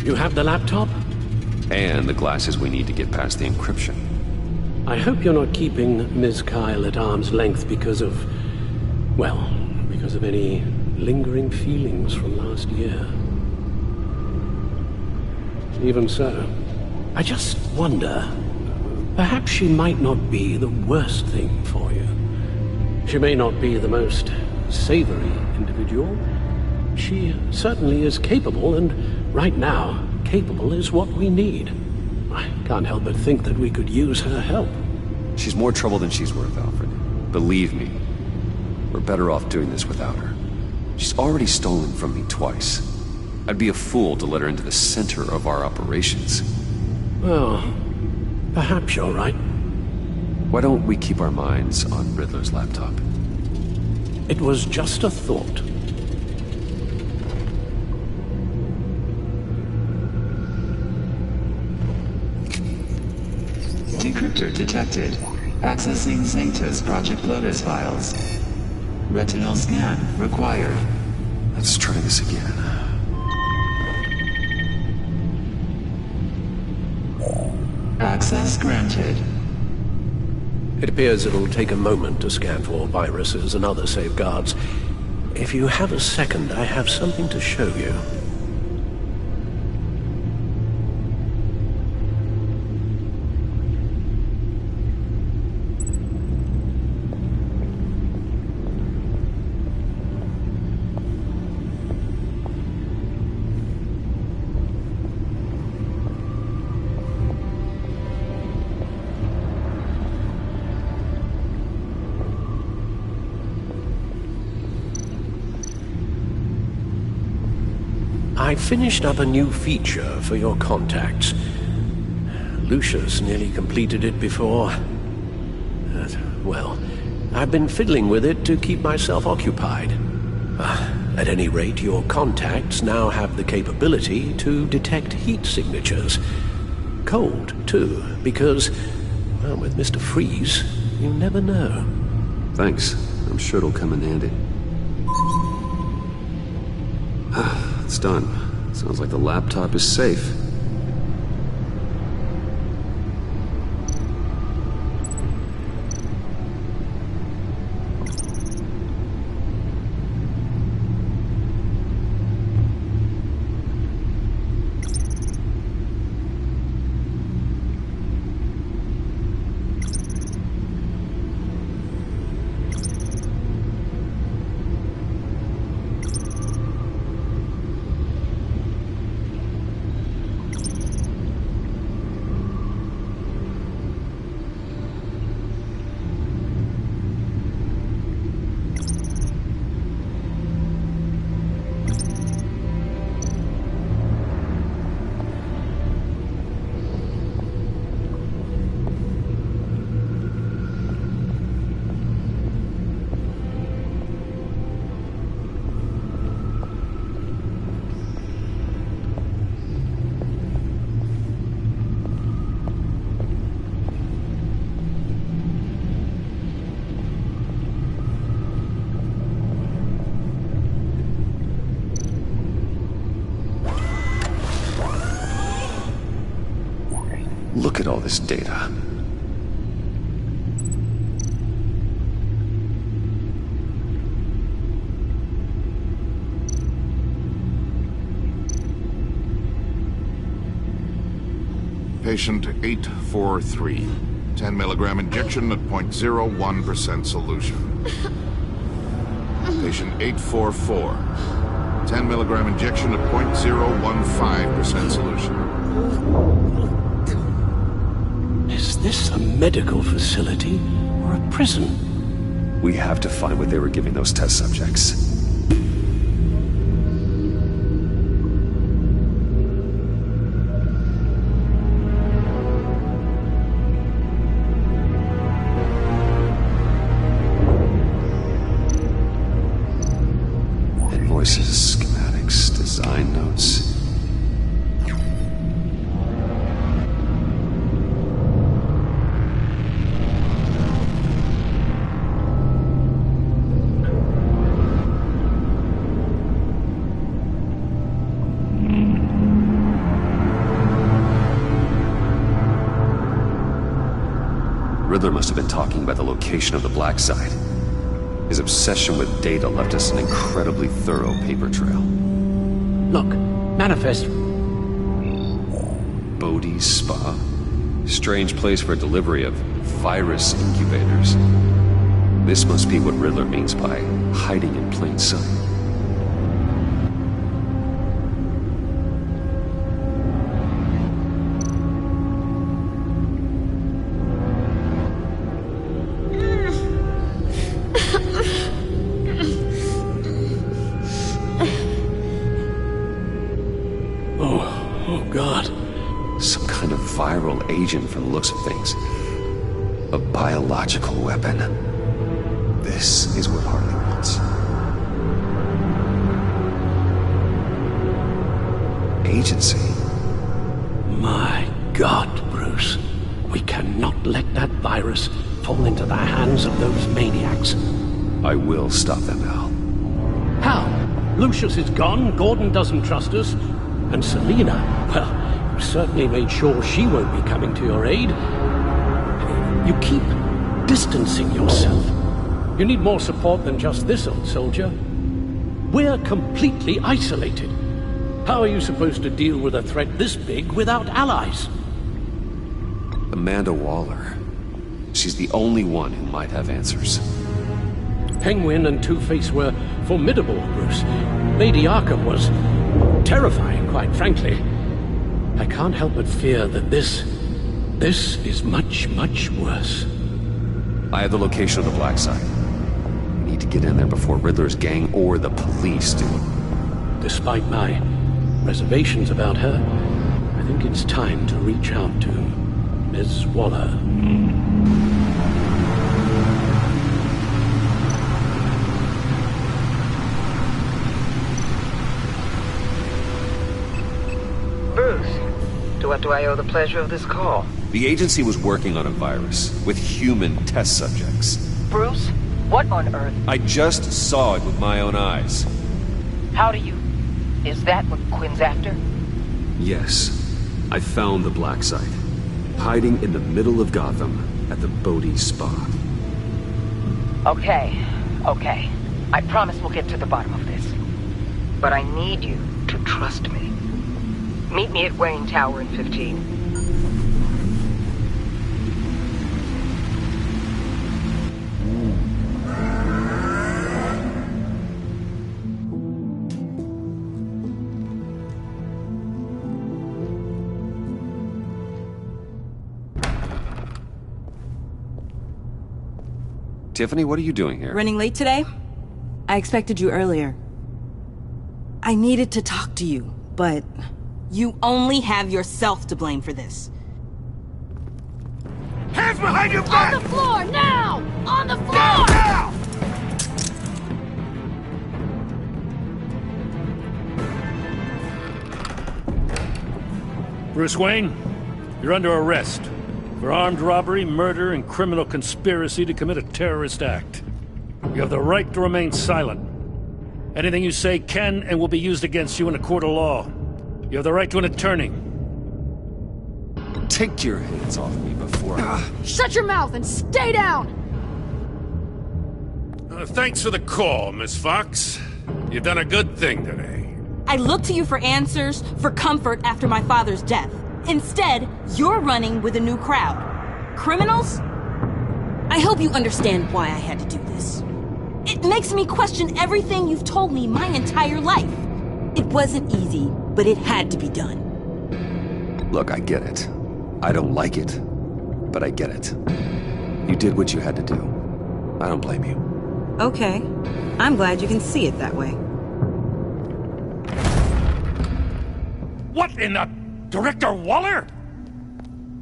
You have the laptop? And the glasses we need to get past the encryption. I hope you're not keeping Ms. Kyle at arm's length because of... well, because of any lingering feelings from last year. Even so, I just wonder, perhaps she might not be the worst thing for you. She may not be the most savory individual. She certainly is capable, and right now, capable is what we need. I can't help but think that we could use her help. She's more trouble than she's worth, Alfred. Believe me, we're better off doing this without her. She's already stolen from me twice. I'd be a fool to let her into the center of our operations. Well, perhaps you're right. Why don't we keep our minds on Riddler's laptop? It was just a thought. Decryptor detected. Accessing Zeta's Project Lotus files. Retinal scan required. Let's try this again. Access granted. It appears it'll take a moment to scan for viruses and other safeguards. If you have a second, I have something to show you. I finished up a new feature for your contacts. Lucius nearly completed it before. Well, I've been fiddling with it to keep myself occupied. At any rate, your contacts now have the capability to detect heat signatures. Cold, too, because, well, with Mr. Freeze, you never know. Thanks. I'm sure it'll come in handy. It's done. Sounds like the laptop is safe. Look at all this data. Patient 843. 10 milligram injection at 0.01% solution. Patient 844. 10 milligram injection at 0.015% solution. Is this a medical facility or a prison? We have to find what they were giving those test subjects. Invoices, schematics, design notes. Riddler must have been talking about the location of the Black Site. His obsession with data left us an incredibly thorough paper trail. Look, manifest. Bodhi's Spa? Strange place for delivery of virus incubators. This must be what Riddler means by hiding in plain sight. Oh, God. Some kind of viral agent from the looks of things. A biological weapon. This is what Harley wants. Agency. My God, Bruce. We cannot let that virus fall into the hands of those maniacs. I will stop them, Al. How? Lucius is gone, Gordon doesn't trust us, and Selina, well, you certainly made sure she won't be coming to your aid. You keep distancing yourself. You need more support than just this old soldier. We're completely isolated. How are you supposed to deal with a threat this big without allies? Amanda Waller. She's the only one who might have answers. Penguin and Two-Face were formidable, Bruce. Lady Arkham was terrifying, quite frankly. I can't help but fear that this is much, much worse. I have the location of the Black Site. We need to get in there before Riddler's gang or the police do. Despite my reservations about her, I think it's time to reach out to Ms. Waller. Bruce, to what do I owe the pleasure of this call? The agency was working on a virus with human test subjects. Bruce, what on earth? I just saw it with my own eyes. How do you... Is that what Quinn's after? Yes. I found the Black Site. Hiding in the middle of Gotham at the Bodhi Spa. Okay. I promise we'll get to the bottom of this. But I need you to trust me. Meet me at Wayne Tower in 15. Tiffany, what are you doing here? Running late today? I expected you earlier. I needed to talk to you, but you only have yourself to blame for this. Hands behind your back! On the floor, now! On the floor! Now! Bruce Wayne, you're under arrest for armed robbery, murder, and criminal conspiracy to commit a terrorist act. You have the right to remain silent. Anything you say can and will be used against you in a court of law. You have the right to an attorney. Take your hands off me before Shut your mouth and stay down! Thanks for the call, Miss Fox. You've done a good thing today. I look to you for answers, for comfort after my father's death. Instead, you're running with a new crowd. Criminals? I hope you understand why I had to do this. It makes me question everything you've told me my entire life. It wasn't easy, but it had to be done. Look, I get it. I don't like it, but I get it. You did what you had to do. I don't blame you. Okay. I'm glad you can see it that way. What in the... Director Waller?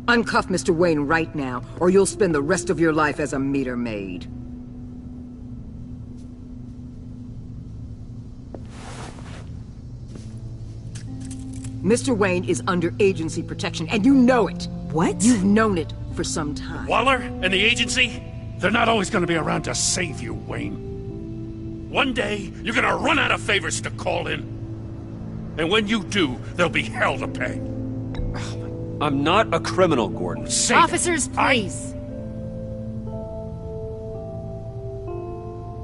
Uncuff Mr. Wayne right now, or you'll spend the rest of your life as a meter maid. Mr. Wayne is under agency protection, and you know it. What? You've known it for some time. Waller and the agency? They're not always going to be around to save you, Wayne. One day, you're going to run out of favors to call in. And when you do, there'll be hell to pay. I'm not a criminal, Gordon. Officers, please.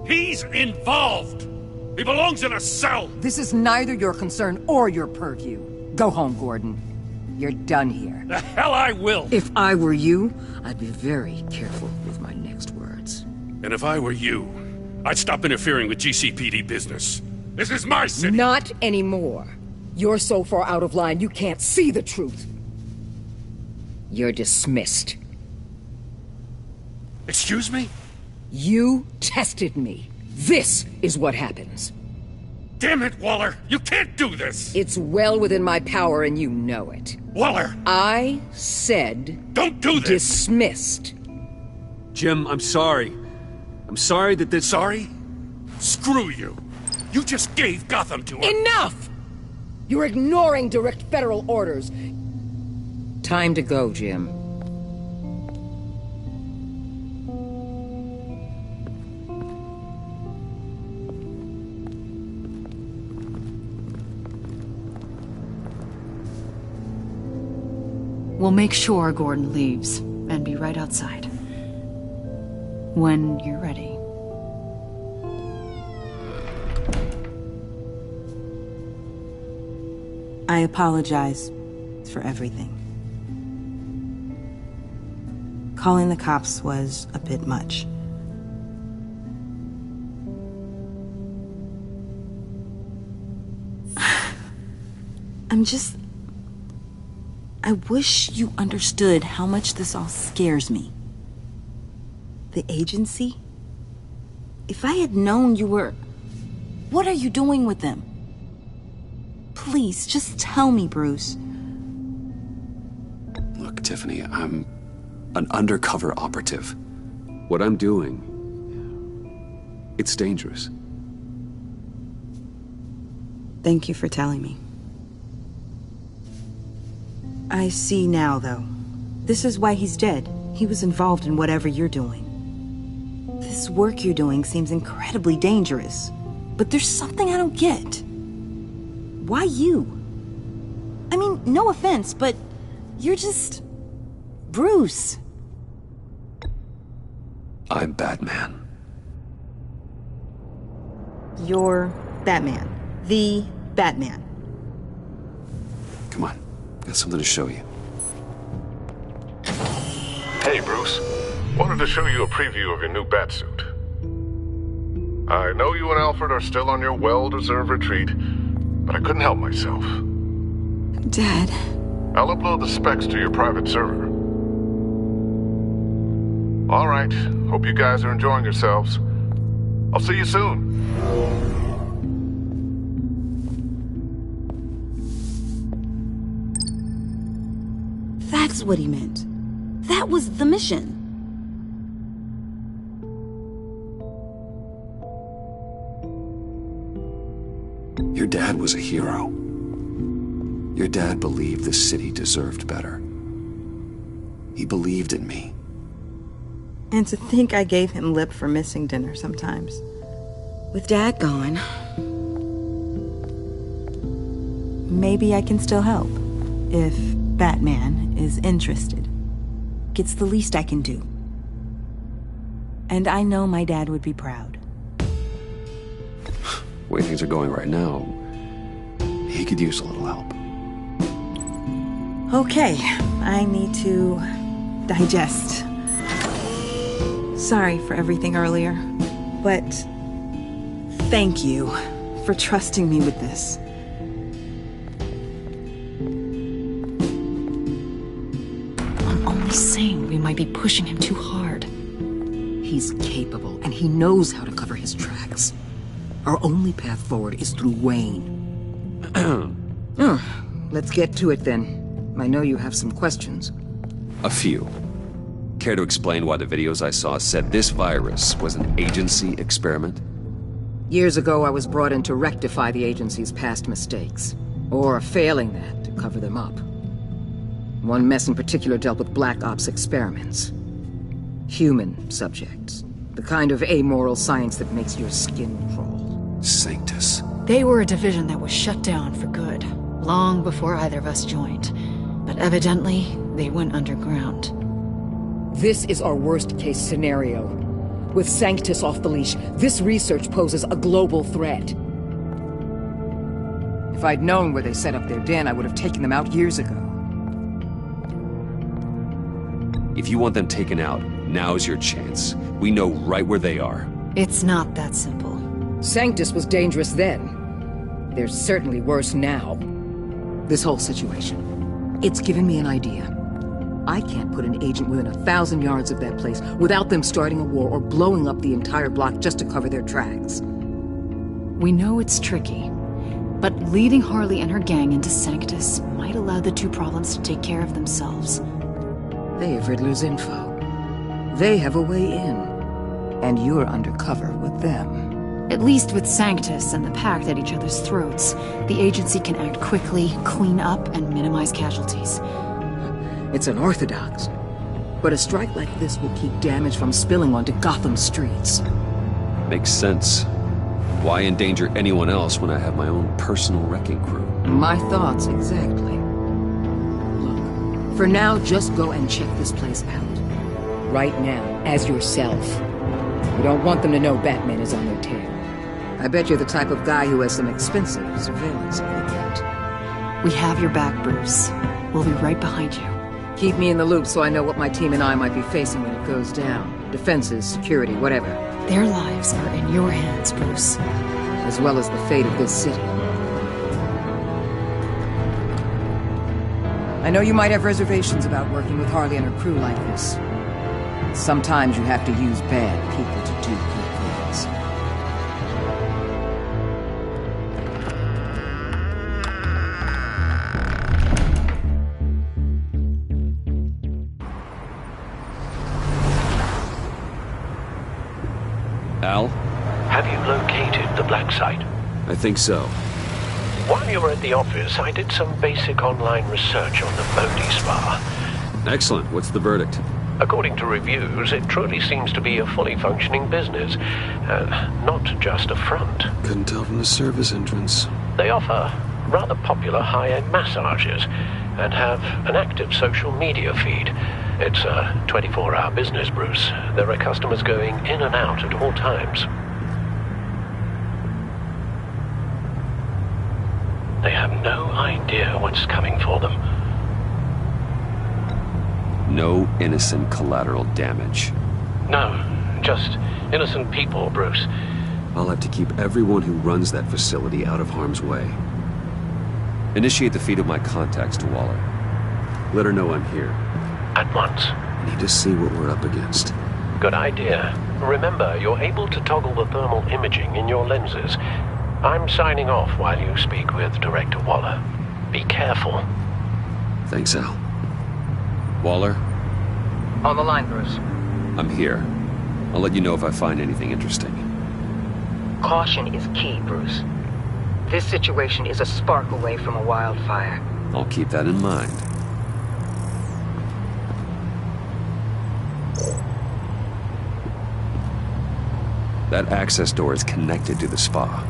He's involved. He belongs in a cell. This is neither your concern or your purview. Go home, Gordon. You're done here. The hell I will. If I were you, I'd be very careful with my next words. And if I were you, I'd stop interfering with GCPD business. This is my city. Not anymore. You're so far out of line, you can't see the truth. You're dismissed. Excuse me? You tested me. This is what happens. Damn it, Waller! You can't do this! It's well within my power and you know it. Waller! I said... Don't do this! Dismissed. Jim, I'm sorry. I'm sorry that this... Sorry? Screw you! You just gave Gotham to her! Enough! You're ignoring direct federal orders. Time to go, Jim. We'll make sure Gordon leaves, and be right outside. When you're ready. I apologize for everything. Calling the cops was a bit much. I wish you understood how much this all scares me. The agency? If I had known you were... What are you doing with them? Please, just tell me, Bruce. Look, Tiffany, I'm an undercover operative. What I'm doing... it's dangerous. Thank you for telling me. I see now, though. This is why he's dead. He was involved in whatever you're doing. This work you're doing seems incredibly dangerous. But there's something I don't get. Why you? I mean, no offense, but you're just... Bruce. I'm Batman. You're Batman. The Batman. Come on. Got something to show you. Hey, Bruce. Wanted to show you a preview of your new Batsuit. I know you and Alfred are still on your well-deserved retreat, but I couldn't help myself. Dad. I'll upload the specs to your private server. All right. Hope you guys are enjoying yourselves. I'll see you soon. That's what he meant. That was the mission. Your dad was a hero. Your dad believed the city deserved better. He believed in me. And to think I gave him lip for missing dinner sometimes. With Dad gone, maybe I can still help. If Batman is interested. It's the least I can do. And I know my dad would be proud. The way things are going right now, he could use a little help. Okay, I need to digest. Sorry for everything earlier, but thank you for trusting me with this. I'm only saying we might be pushing him too hard. He's capable, and he knows how to cover his tracks. Our only path forward is through Wayne. Let's get to it then. I know you have some questions. A few. Care to explain why the videos I saw said this virus was an agency experiment? Years ago, I was brought in to rectify the agency's past mistakes. Or, failing that, to cover them up. One mess in particular dealt with Black Ops experiments. Human subjects. The kind of amoral science that makes your skin crawl. Sanctus. They were a division that was shut down for good, long before either of us joined. But evidently, they went underground. This is our worst-case scenario. With Sanctus off the leash, this research poses a global threat. If I'd known where they set up their den, I would have taken them out years ago. If you want them taken out, now's your chance. We know right where they are. It's not that simple. Sanctus was dangerous then. They're certainly worse now. This whole situation, it's given me an idea. I can't put an agent within 1,000 yards of that place without them starting a war or blowing up the entire block just to cover their tracks. We know it's tricky, but leading Harley and her gang into Sanctus might allow the two problems to take care of themselves. They have Riddler's info. They have a way in, and you're undercover with them. At least with Sanctus and the Pact at each other's throats, the agency can act quickly, clean up, and minimize casualties. It's unorthodox, but a strike like this will keep damage from spilling onto Gotham streets. Makes sense. Why endanger anyone else when I have my own personal wrecking crew? My thoughts, exactly. Look, for now, just go and check this place out. Right now, as yourself. You don't want them to know Batman is on their tail. I bet you're the type of guy who has some expensive surveillance equipment. We have your back, Bruce. We'll be right behind you. Keep me in the loop so I know what my team and I might be facing when it goes down. Defenses, security, whatever. Their lives are in your hands, Bruce. As well as the fate of this city. I know you might have reservations about working with Harley and her crew like this. Sometimes you have to use bad people to do good things. Al? Have you located the black site? I think so. While you were at the office, I did some basic online research on the Bodhi Spa. Excellent. What's the verdict? According to reviews, it truly seems to be a fully functioning business, not just a front. Couldn't tell from the service entrance. They offer rather popular high-end massages and have an active social media feed. It's a 24-hour business, Bruce. There are customers going in and out at all times. They have no idea what's coming for them. No innocent collateral damage. No, just innocent people, Bruce. I'll have to keep everyone who runs that facility out of harm's way. Initiate the feed of my contacts to Waller. Let her know I'm here. At once. I need to see what we're up against. Good idea. Remember, you're able to toggle the thermal imaging in your lenses. I'm signing off while you speak with Director Waller. Be careful. Thanks, Al. Waller? On the line, Bruce. I'm here. I'll let you know if I find anything interesting. Caution is key, Bruce. This situation is a spark away from a wildfire. I'll keep that in mind. That access door is connected to the spa.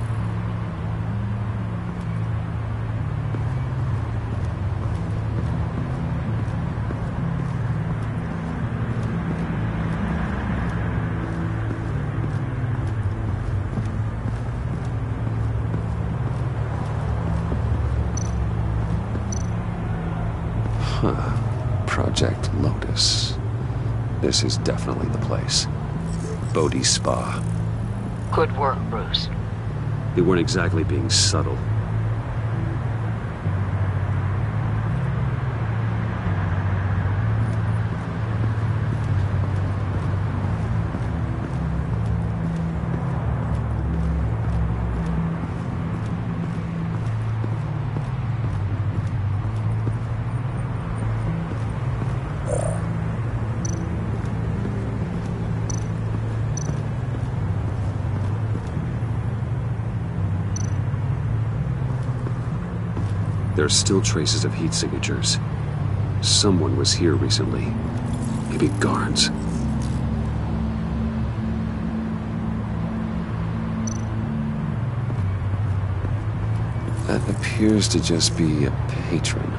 Project Lotus. This is definitely the place. Bodhi Spa. Good work, Bruce. They weren't exactly being subtle. There are still traces of heat signatures. Someone was here recently. Maybe guards. That appears to just be a patron.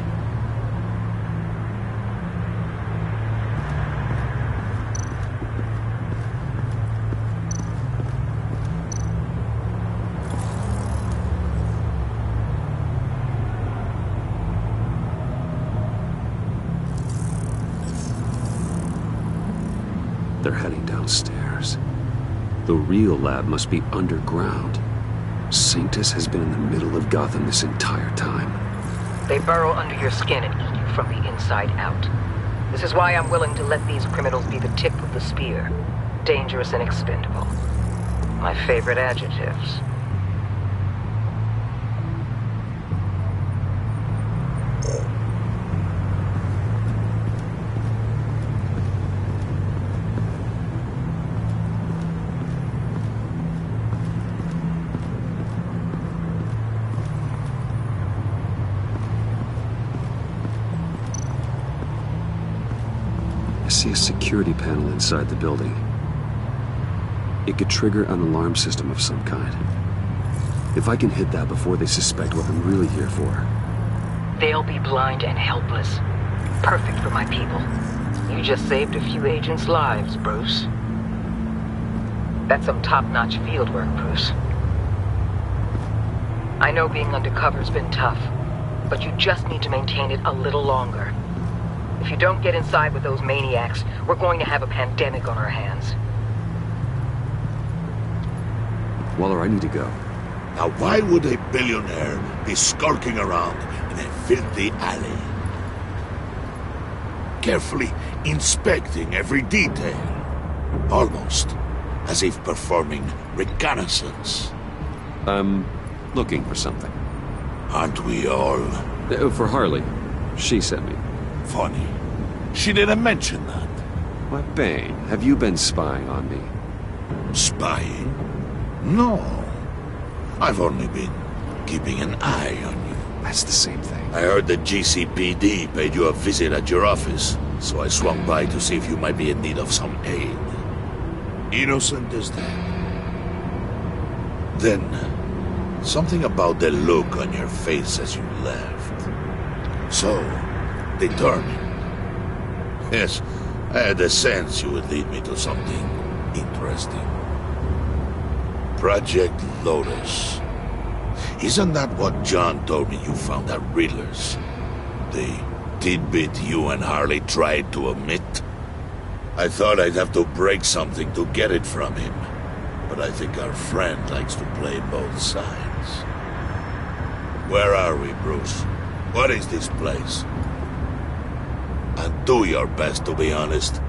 They're heading downstairs. The real lab must be underground. Sanctus has been in the middle of Gotham this entire time. They burrow under your skin and eat you from the inside out. This is why I'm willing to let these criminals be the tip of the spear. Dangerous and expendable. My favorite adjectives. see a security panel inside the building. It could trigger an alarm system of some kind. If I can hit that before they suspect what I'm really here for. They'll be blind and helpless. Perfect for my people. You just saved a few agents' lives, Bruce. That's some top-notch field work, Bruce. I know being undercover's been tough, but you just need to maintain it a little longer. If you don't get inside with those maniacs, we're going to have a pandemic on our hands. Waller, I need to go. Now why would a billionaire be skulking around in a filthy alley? Carefully inspecting every detail. Almost as if performing reconnaissance. I'm looking for something. Aren't we all? For Harley. She sent me. Funny. She didn't mention that. Why, Bane, have you been spying on me? Spying? No. I've only been keeping an eye on you. That's the same thing. I heard the GCPD paid you a visit at your office, so I swung by to see if you might be in need of some aid. Innocent as that. Then, something about the look on your face as you left. So, determined. Yes, I had a sense you would lead me to something interesting. Project Lotus. Isn't that what John told me you found at Riddler's? The tidbit you and Harley tried to omit? I thought I'd have to break something to get it from him. But I think our friend likes to play both sides. Where are we, Bruce? What is this place? And do your best to be honest.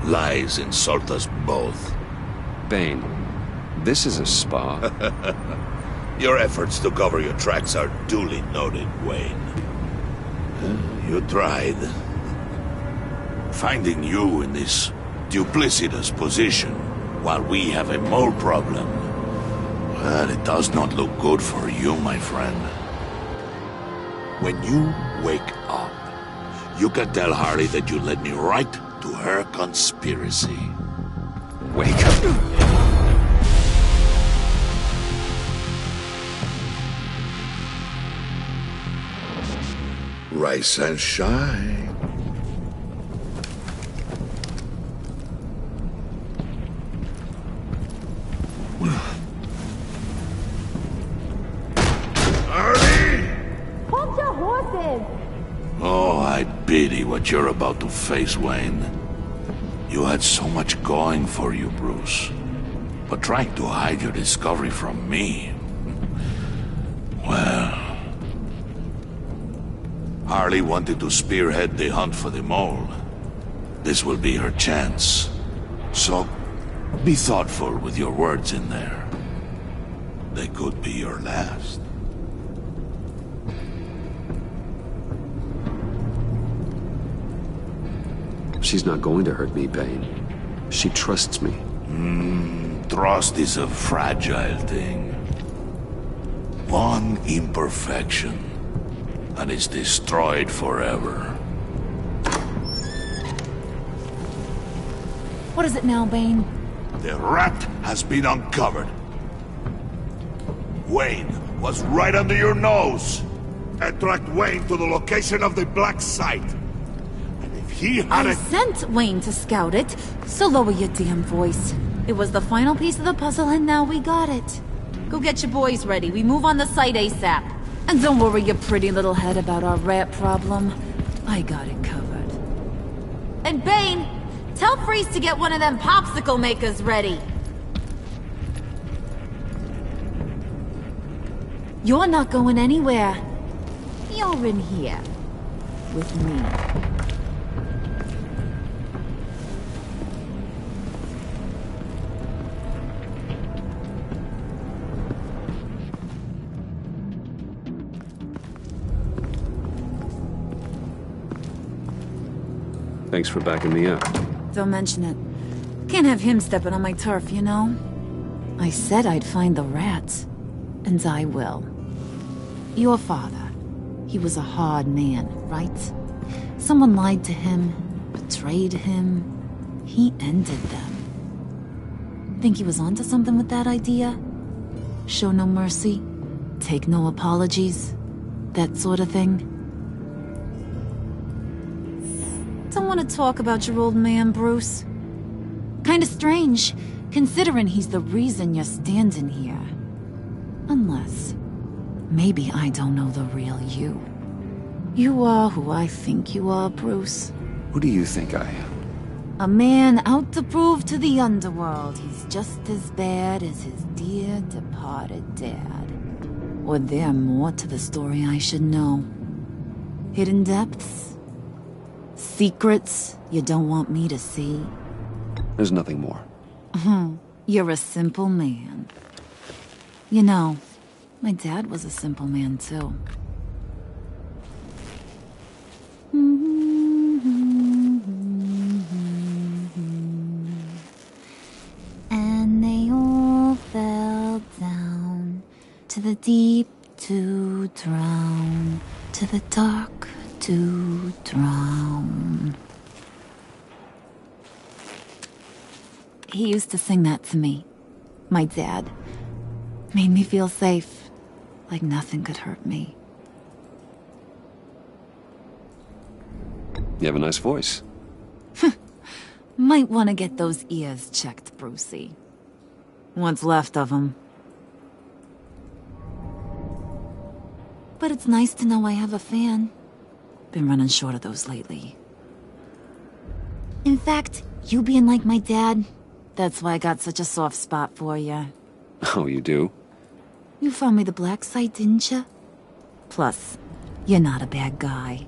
Lies insult us both. Bane, this is a spa. Your efforts to cover your tracks are duly noted, Wayne. You tried. Finding you in this duplicitous position while we have a mole problem. Well, it does not look good for you, my friend. When you wake up, you can tell Harley that you led me right to her conspiracy. Wake up. Rise and shine. Oh, I pity what you're about to face, Wayne. You had so much going for you, Bruce. But trying to hide your discovery from me... Well... Harley wanted to spearhead the hunt for the mole. This will be her chance. So, be thoughtful with your words in there. They could be your last. She's not going to hurt me, Bane. She trusts me. Trust is a fragile thing. One imperfection, and it's destroyed forever. What is it now, Bane? The rat has been uncovered. Wayne was right under your nose. I tracked Wayne to the location of the black site. And if he had I sent Wayne to scout it, so lower your damn voice. It was the final piece of the puzzle and now we got it. Go get your boys ready. We move on the site ASAP. And don't worry your pretty little head about our rat problem. I got it covered. And Bane, tell Freeze to get one of them popsicle makers ready. You're not going anywhere. You're in here. With me. Thanks for backing me up. Don't mention it. Can't have him stepping on my turf, you know? I said I'd find the rats. And I will. Your father. He was a hard man, right? Someone lied to him, but betrayed him, he ended them. Think he was onto something with that idea? Show no mercy, take no apologies, that sort of thing? Don't want to talk about your old man, Bruce. Kinda strange, considering he's the reason you're standing here. Unless, maybe I don't know the real you. You are who I think you are, Bruce. Who do you think I am? A man out to prove to the underworld he's just as bad as his dear departed dad. Or there more to the story I should know. Hidden depths? Secrets you don't want me to see? There's nothing more. You're a simple man. You know, my dad was a simple man too. And they all fell down to the deep to drown, to the dark to drown. He used to sing that to me. My dad. Made me feel safe, like nothing could hurt me. You have a nice voice. Might want to get those ears checked, Brucey. What's left of them. But it's nice to know I have a fan. Been running short of those lately. In fact, you being like my dad, that's why I got such a soft spot for you. Oh, you do? You found me the black site, didn't you? Plus, you're not a bad guy.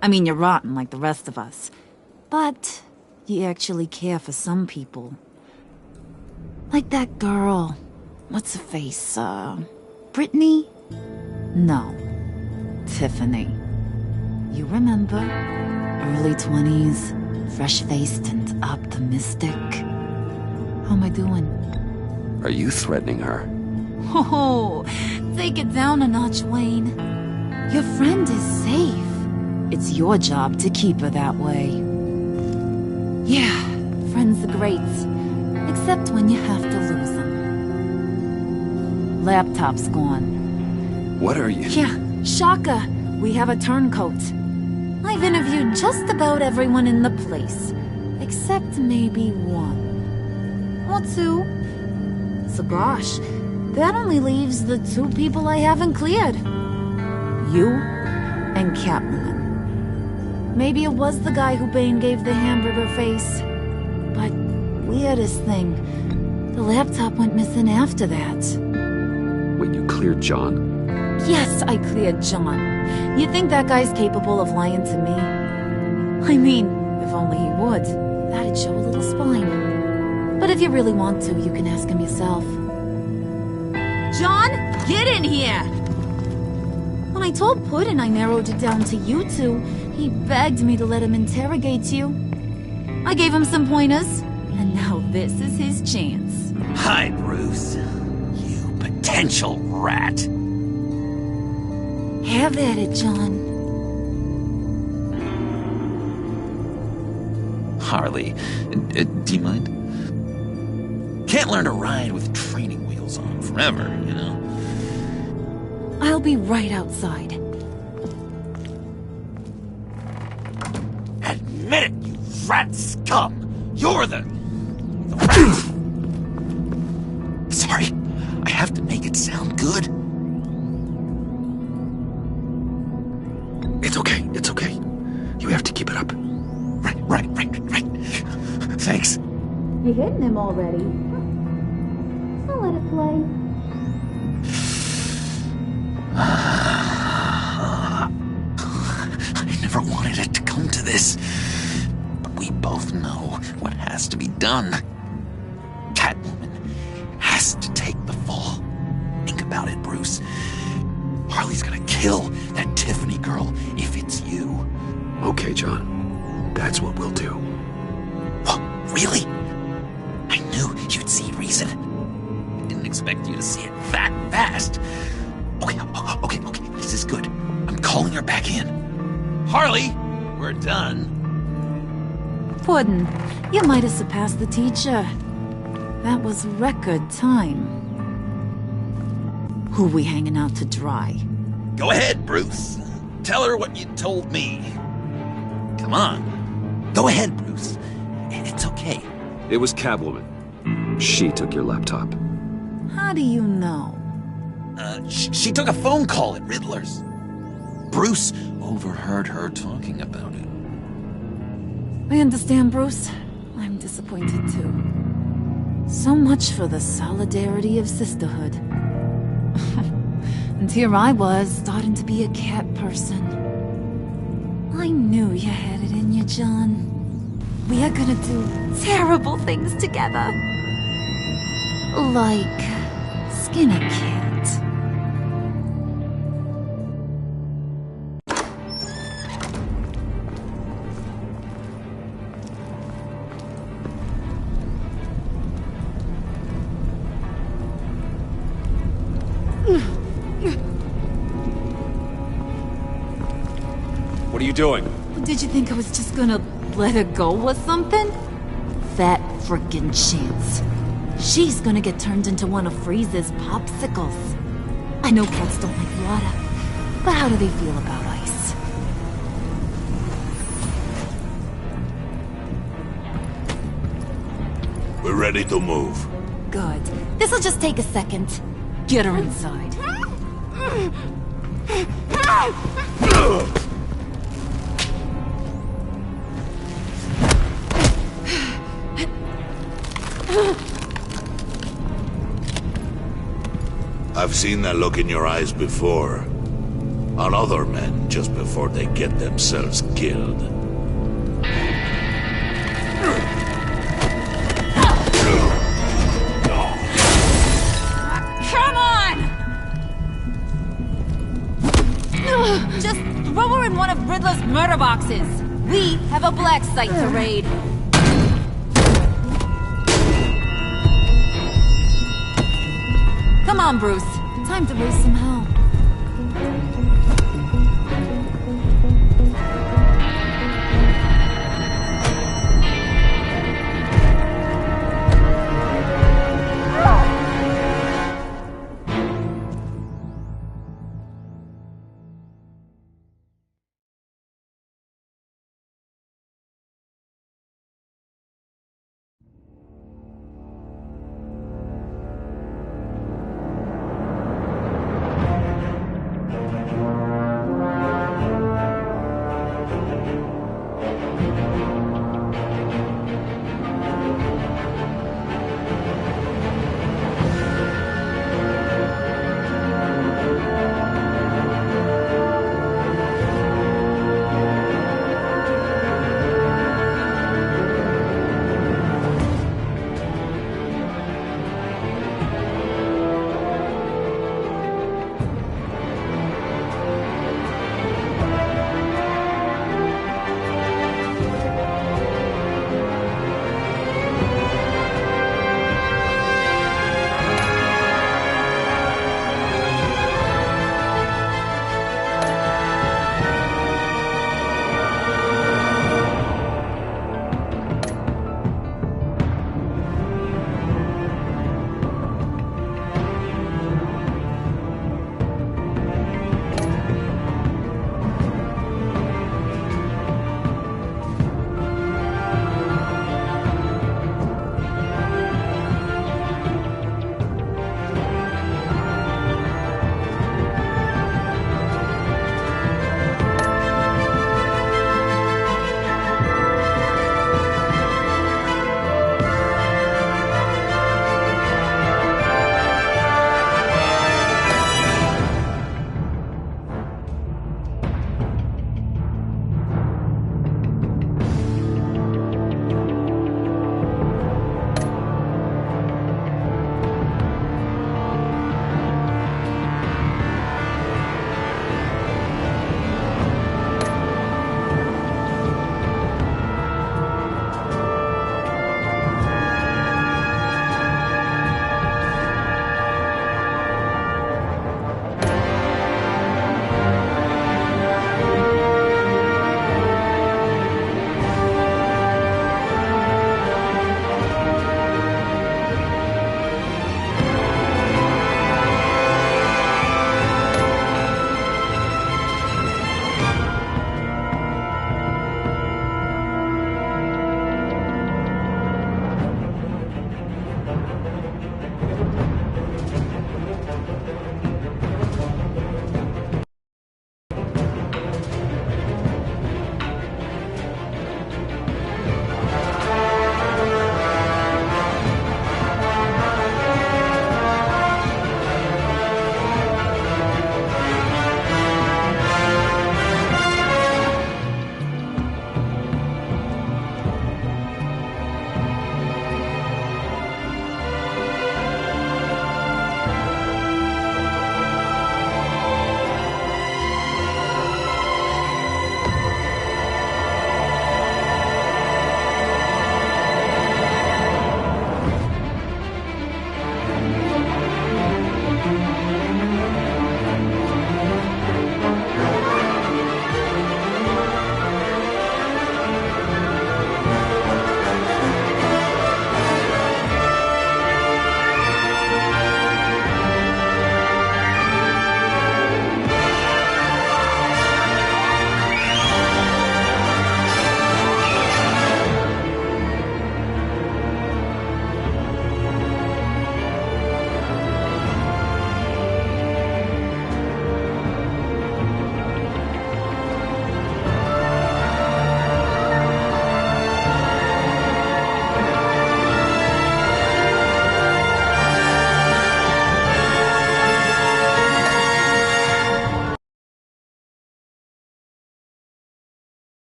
I mean, you're rotten like the rest of us. But you actually care for some people. Like that girl. What's her face? Brittany? No. Tiffany. You remember? Early 20s, fresh-faced and optimistic. How am I doing? Are you threatening her? Oh, take it down a notch, Wayne. Your friend is safe. It's your job to keep her that way. Yeah, friends are great. Except when you have to lose them. Laptop's gone. What are you? Yeah, shocker. We have a turncoat. I've interviewed just about everyone in the place. Except maybe one. Or two. So gosh, that only leaves the two people I haven't cleared. You and Catwoman. Maybe it was the guy who Bane gave the hamburger face. But weirdest thing, the laptop went missing after that. Wait, you cleared John? Yes, I cleared John. You think that guy's capable of lying to me? I mean, if only he would. That'd show a little spine. But if you really want to, you can ask him yourself. John, get in here! When I told Puddin' I narrowed it down to you two, he begged me to let him interrogate you. I gave him some pointers, and now this is his chance. Hi, Bruce. You potential rat. Have at it, John. Harley, do you mind? Can't learn to ride with training wheels on forever, you know? I'll be right outside. Admit it, you rat scum! You're the rat! Sorry, I have to make it sound good. It's okay, it's okay. You have to keep it up. Right. Thanks. You're hitting him already. I'll let it play. I never wanted it to come to this. But we both know what has to be done. Catwoman has to take the fall. Think about it, Bruce. Harley's gonna kill that Tiffany girl if it's you. Okay, John. That's what we'll do. What? Really? I knew you'd see reason. I didn't expect you to see it that fast. Okay. This is good. I'm calling her back in. Harley, we're done. pudding. You might have surpassed the teacher. That was record time. Who we hanging out to dry? Go ahead, Bruce. Tell her what you told me. Come on. Go ahead, Bruce. It's okay. It was Catwoman. She took your laptop. How do you know? She took a phone call at Riddler's. Bruce overheard her talking about it. I understand, Bruce. I'm disappointed too. So much for the solidarity of sisterhood. And here I was, starting to be a cat person. I knew you had it in you, John. We are gonna do terrible things together. Like skin a cat. What are you doing? Did you think I was just gonna let her go or something? Fat frickin' chance. She's gonna get turned into one of Freeze's popsicles. I know cats don't like water, but how do they feel about ice? We're ready to move. Good. This'll just take a second. Get her inside. I've seen that look in your eyes before. On other men, just before they get themselves killed. Come on! Just throw her in one of Riddler's murder boxes. We have a black site to raid. Come on, Bruce. Time to raise some hell.